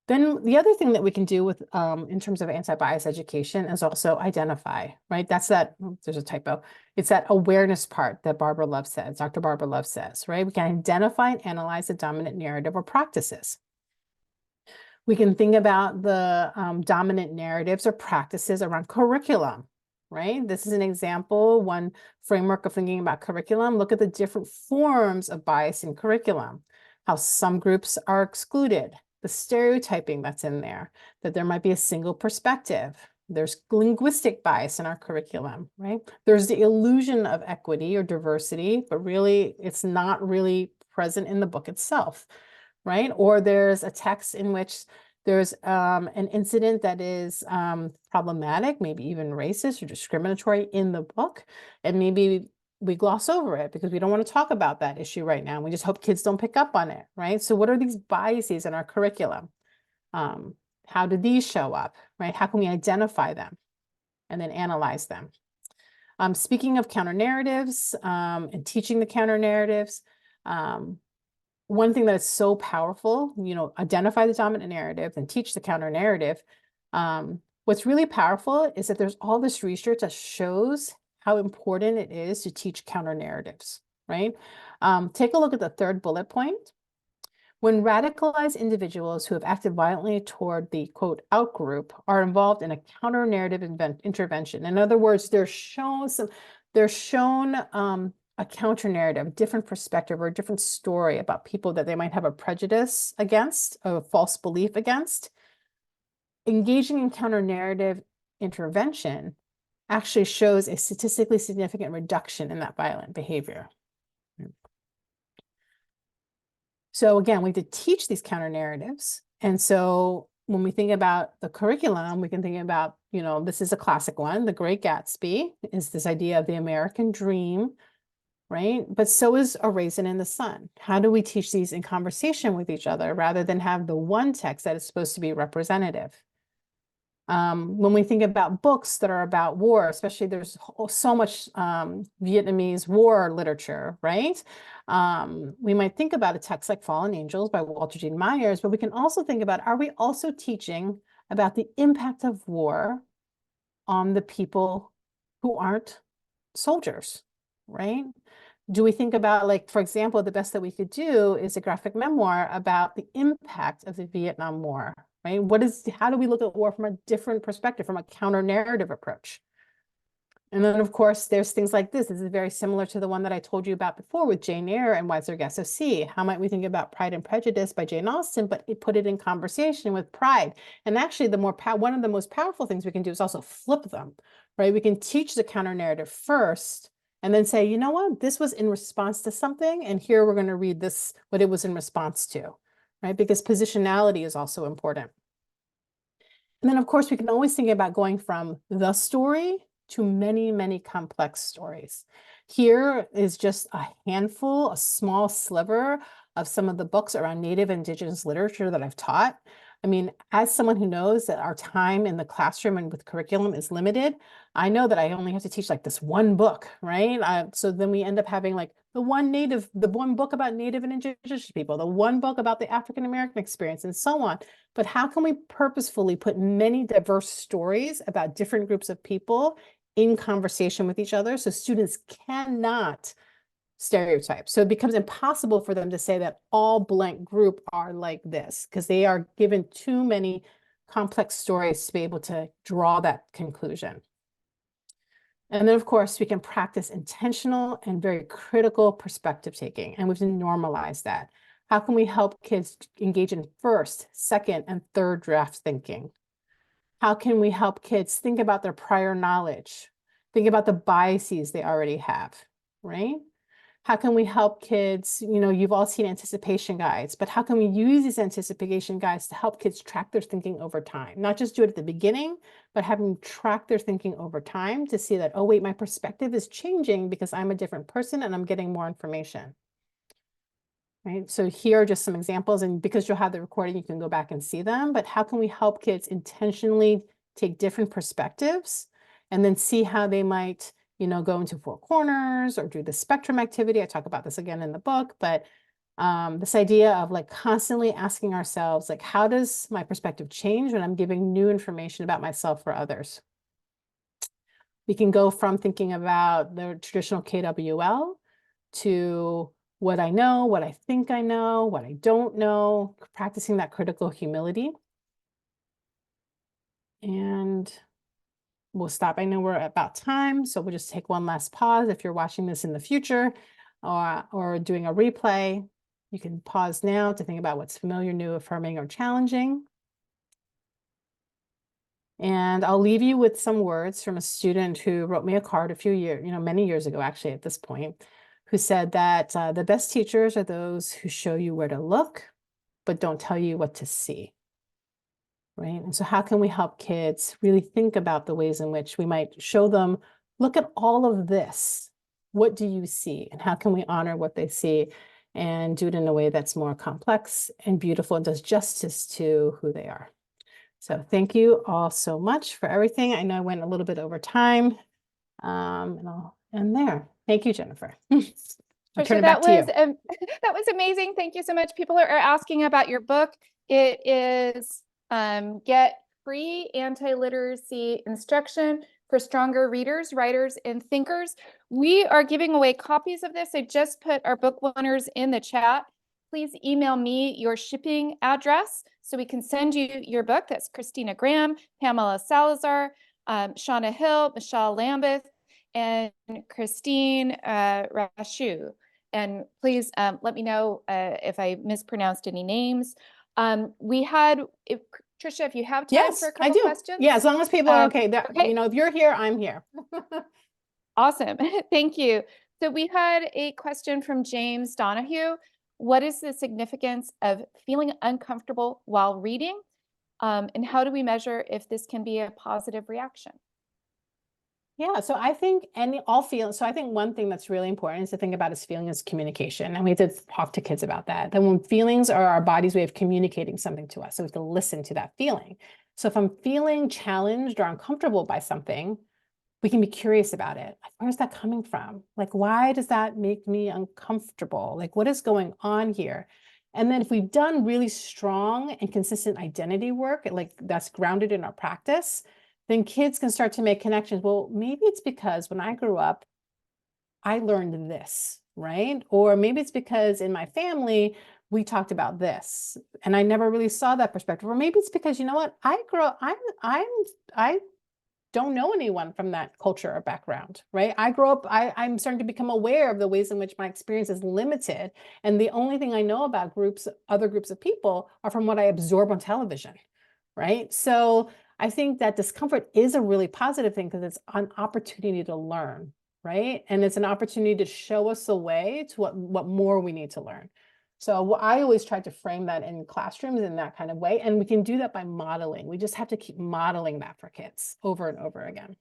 Then the other thing that we can do with in terms of anti-bias education is also identify, right? That's that, there's a typo. It's that awareness part that Barbara Love says, Dr. Barbara Love says, right? We can identify and analyze the dominant narrative or practices. We can think about the dominant narratives or practices around curriculum, right? This is an example, one framework of thinking about curriculum. Look at the different forms of bias in curriculum, how some groups are excluded, the stereotyping that's in there, that there might be a single perspective. There's linguistic bias in our curriculum, right? There's the illusion of equity or diversity, but really it's not really present in the book itself, right? Or there's a text in which there's an incident that is problematic, maybe even racist or discriminatory in the book, and maybe we gloss over it because we don't want to talk about that issue right now. We just hope kids don't pick up on it, right? So what are these biases in our curriculum? How do these show up, right? How can we identify them and then analyze them? Speaking of counter narratives and teaching the counter narratives, one thing that is so powerful, identify the dominant narrative and teach the counter narrative. What's really powerful is that there's all this research that shows how important it is to teach counter narratives, right? Take a look at the third bullet point. When radicalized individuals who have acted violently toward the quote out group are involved in a counter narrative intervention. In other words, they're shown a counter narrative, a different perspective or a different story about people that they might have a prejudice against, a false belief against. Engaging in counter narrative intervention actually shows a statistically significant reduction in that violent behavior. So again, we have to teach these counter narratives. And so when we think about the curriculum, we can think about, this is a classic one, The Great Gatsby is this idea of the American dream, right? But so is A Raisin in the Sun. How do we teach these in conversation with each other rather than have the one text that is supposed to be representative? When we think about books that are about war, especially there's so much Vietnamese war literature, right? We might think about a text like Fallen Angels by Walter Gene Myers, but we can also think about, are we also teaching about the impact of war on the people who aren't soldiers, right? Do we think about, like, for example, the best that we could do is a graphic memoir about the impact of the Vietnam War, right? How do we look at war from a different perspective, from a counter narrative approach? And then, of course, there's things like this. This is very similar to the one that I told you about before with Jane Eyre and Wiser Guess of C. How might we think about Pride and Prejudice by Jane Austen, but put it in conversation with Pride? And actually, one of the most powerful things we can do is also flip them, right? We can teach the counter narrative first, and then say, you know what, this was in response to something, and here we're going to read this, what it was in response to, right? Because positionality is also important. And then, of course, we can always think about going from the story to many, many complex stories. Here is just a handful, a small sliver of some of the books around Native Indigenous literature that I've taught. I mean, as someone who knows that our time in the classroom and with curriculum is limited, I know that I only have to teach like this one book, right? So then we end up having like the one book about Native and Indigenous people, the one book about the African American experience, and so on. But how can we purposefully put many diverse stories about different groups of people in conversation with each other so students cannot stereotype? So it becomes impossible for them to say that all blank group are like this, because they are given too many complex stories to be able to draw that conclusion. And then, of course, we can practice intentional and very critical perspective taking, and we have to normalize that. How can we help kids engage in first, second, and third draft thinking? How can we help kids think about their prior knowledge, think about the biases they already have, right? How can we help kids, you've all seen anticipation guides, but how can we use these anticipation guides to help kids track their thinking over time? Not just do it at the beginning, but have them track their thinking over time to see that, oh, wait, my perspective is changing because I'm a different person and I'm getting more information. Right? So here are just some examples, and because you'll have the recording, you can go back and see them, but how can we help kids intentionally take different perspectives and then see how they might, go into four corners or do the spectrum activity? I talk about this again in the book, but this idea of like constantly asking ourselves, like, how does my perspective change when I'm giving new information about myself for others? We can go from thinking about the traditional KWL to what I know, what I think I know, what I don't know, practicing that critical humility. And we'll stop. I know we're about time, so we'll just take one last pause. If you're watching this in the future or doing a replay, you can pause now to think about what's familiar, new, affirming, or challenging. And I'll leave you with some words from a student who wrote me a card a few years, many years ago, actually, at this point, who said that the best teachers are those who show you where to look, but don't tell you what to see. Right? And so how can we help kids really think about the ways in which we might show them, look at all of this. What do you see? And how can we honor what they see? and do it in a way that's more complex and beautiful and does justice to who they are. So thank you all so much for everything. I know I went a little bit over time, and I'll end there. Thank you, Jennifer. I'll turn Tricia, it back to you. that was amazing. Thank you so much. People are asking about your book. It is Get Free Anti-Literacy Instruction for Stronger Readers, Writers, and Thinkers. We are giving away copies of this. I just put our book winners in the chat. Please email me your shipping address so we can send you your book. That's Christina Graham, Pamela Salazar, Shauna Hill, Michelle Lambeth, and Christine Rashu. And please let me know if I mispronounced any names. Tricia, if you have time for a couple questions. Yeah, as long as people are okay. Okay. You know, if you're here, I'm here. Awesome. Thank you. So we had a question from James Donahue. What is the significance of feeling uncomfortable while reading? And how do we measure if this can be a positive reaction? Yeah, so I think so I think one thing that's really important is to think about is feeling as communication. And we have to talk to kids about that. That when feelings are our body's way of communicating something to us, so we have to listen to that feeling. So if I'm feeling challenged or uncomfortable by something, we can be curious about it. Like, where's that coming from? Like, why does that make me uncomfortable? Like, what is going on here? And then if we've done really strong and consistent identity work, like that's grounded in our practice, then kids can start to make connections. Well, maybe it's because when I grew up, I learned this, right? Or maybe it's because in my family, we talked about this and I never really saw that perspective. Or maybe it's because, you know what, I don't know anyone from that culture or background, right? I grew up, I'm starting to become aware of the ways in which my experience is limited. And the only thing I know about other groups of people are from what I absorb on television, right? So I think that discomfort is a really positive thing because it's an opportunity to learn, right? And it's an opportunity to show us the way to what more we need to learn. So I always try to frame that in classrooms in that kind of way. And we can do that by modeling. We just have to keep modeling that for kids over and over again.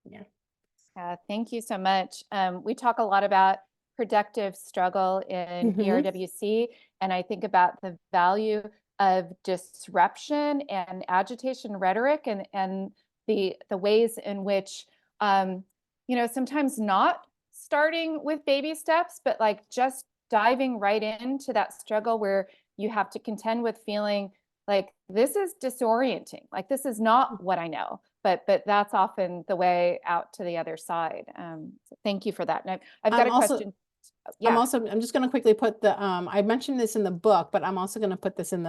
Yeah. Thank you so much. We talk a lot about productive struggle in ERWC, and I think about the value of disruption and agitation rhetoric and the ways in which, sometimes not starting with baby steps, but like just diving right into that struggle where you have to contend with feeling like this is disorienting, like this is not what I know, but that's often the way out to the other side. So thank you for that. And I've got a question. Yeah. I'm just going to quickly put I mentioned this in the book, but I'm also going to put this in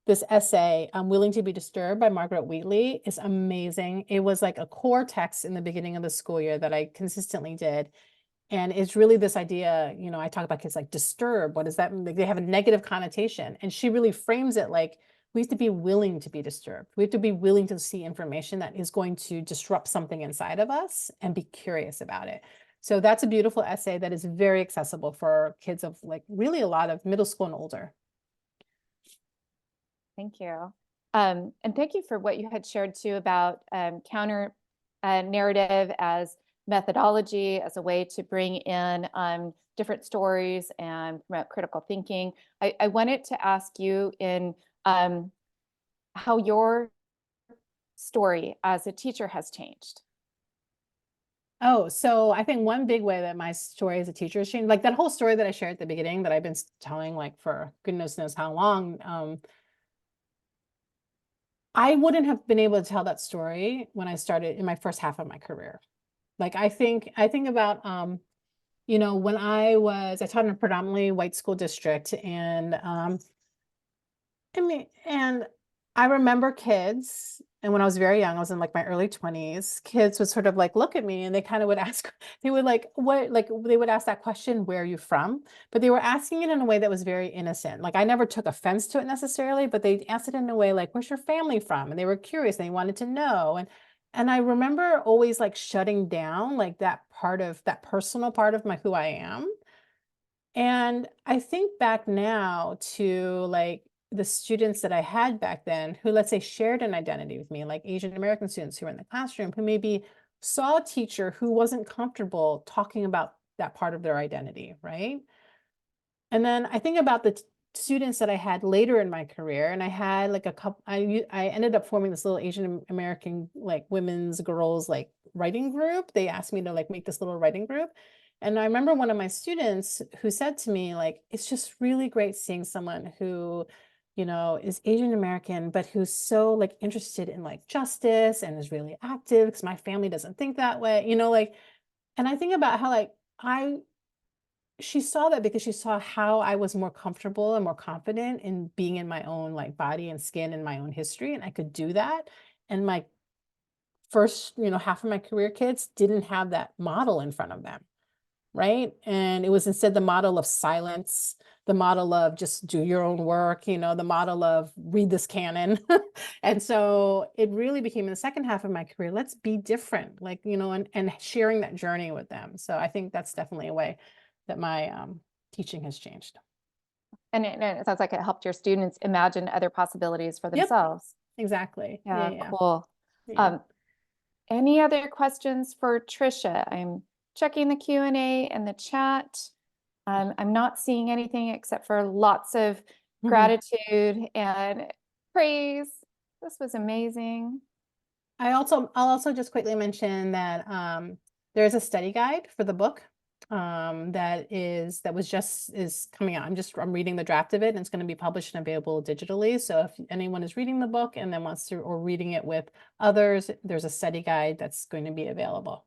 this essay, I'm Willing to be Disturbed by Margaret Wheatley. Is amazing. It was like a core text in the beginning of the school year that I consistently did. And it's really this idea, I talk about kids like disturb. What does that mean? Like they have a negative connotation. And she really frames it like we have to be willing to be disturbed. We have to be willing to see information that is going to disrupt something inside of us and be curious about it. So that's a beautiful essay that is very accessible for kids of like really a lot of middle school and older. Thank you. And thank you for what you had shared too about counter narrative as methodology, as a way to bring in different stories and promote critical thinking. I wanted to ask you in how your story as a teacher has changed. Oh, so I think one big way that my story as a teacher has changed, like that whole story that I shared at the beginning that I've been telling like for goodness knows how long, I wouldn't have been able to tell that story when I started in my first half of my career. Like I think about when I taught in a predominantly white school district and and I remember kids, and when I was very young, I was in like my early 20s, kids would sort of like look at me and they kind of would ask, they would like, they would ask that question, where are you from? But they were asking it in a way that was very innocent. Like I never took offense to it necessarily, but they asked it in a way like, where's your family from? And they were curious and they wanted to know. And I remember always like shutting down like that personal part of who I am. And I think back now to like the students that I had back then who, let's say, shared an identity with me, like Asian American students who were in the classroom, who maybe saw a teacher who wasn't comfortable talking about that part of their identity, right? And then I think about the students that I had later in my career, and I had like a couple, I ended up forming this little Asian American like women's girls like writing group. They asked me to like make this little writing group. And I remember one of my students who said to me, like, it's just really great seeing someone who, is Asian American, but who's so like interested in like justice and is really active because my family doesn't think that way, like, and I think about how like she saw that because she saw how I was more comfortable and more confident in being in my own like body and skin and my own history, and I could do that. And my first, half of my career kids didn't have that model in front of them, right? And it was instead the model of silence, the model of just do your own work, the model of read this canon. And so it really became in the second half of my career, let's be different, like, and sharing that journey with them. So I think that's definitely a way that my teaching has changed. And it sounds like it helped your students imagine other possibilities for Yep, themselves. exactly. Yeah, Yeah, cool. yeah. Um, any other questions for Tricia? I'm checking the Q&A and the chat. I'm not seeing anything except for lots of Yeah. gratitude and praise. This was amazing. I'll also just quickly mention that there's a study guide for the book that is coming out. I'm reading the draft of it, and it's going to be published and available digitally. So if anyone is reading the book and then wants to or reading it with others, there's a study guide that's going to be available.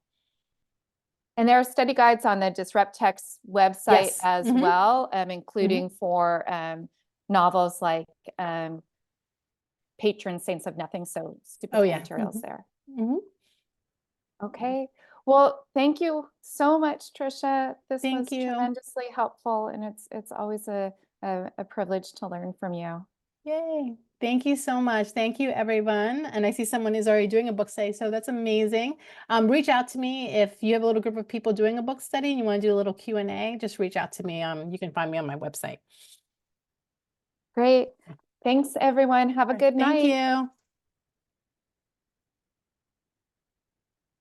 And there are study guides on the Disrupt Text website Yes. as well, Mm-hmm. including for novels like Patron Saints of Nothing. So super Oh cool yeah. materials there. Mm-hmm. Okay. Well, thank you so much, Tricia. This Thank was you. tremendously helpful, and it's always a privilege to learn from you. Yay. Thank you so much. Thank you, everyone. And I see someone is already doing a book study, so that's amazing. Reach out to me if you have a little group of people doing a book study and you want to do a little Q&A, just reach out to me. You can find me on my website. Great. Thanks, everyone. Have a All right. good Thank night. you.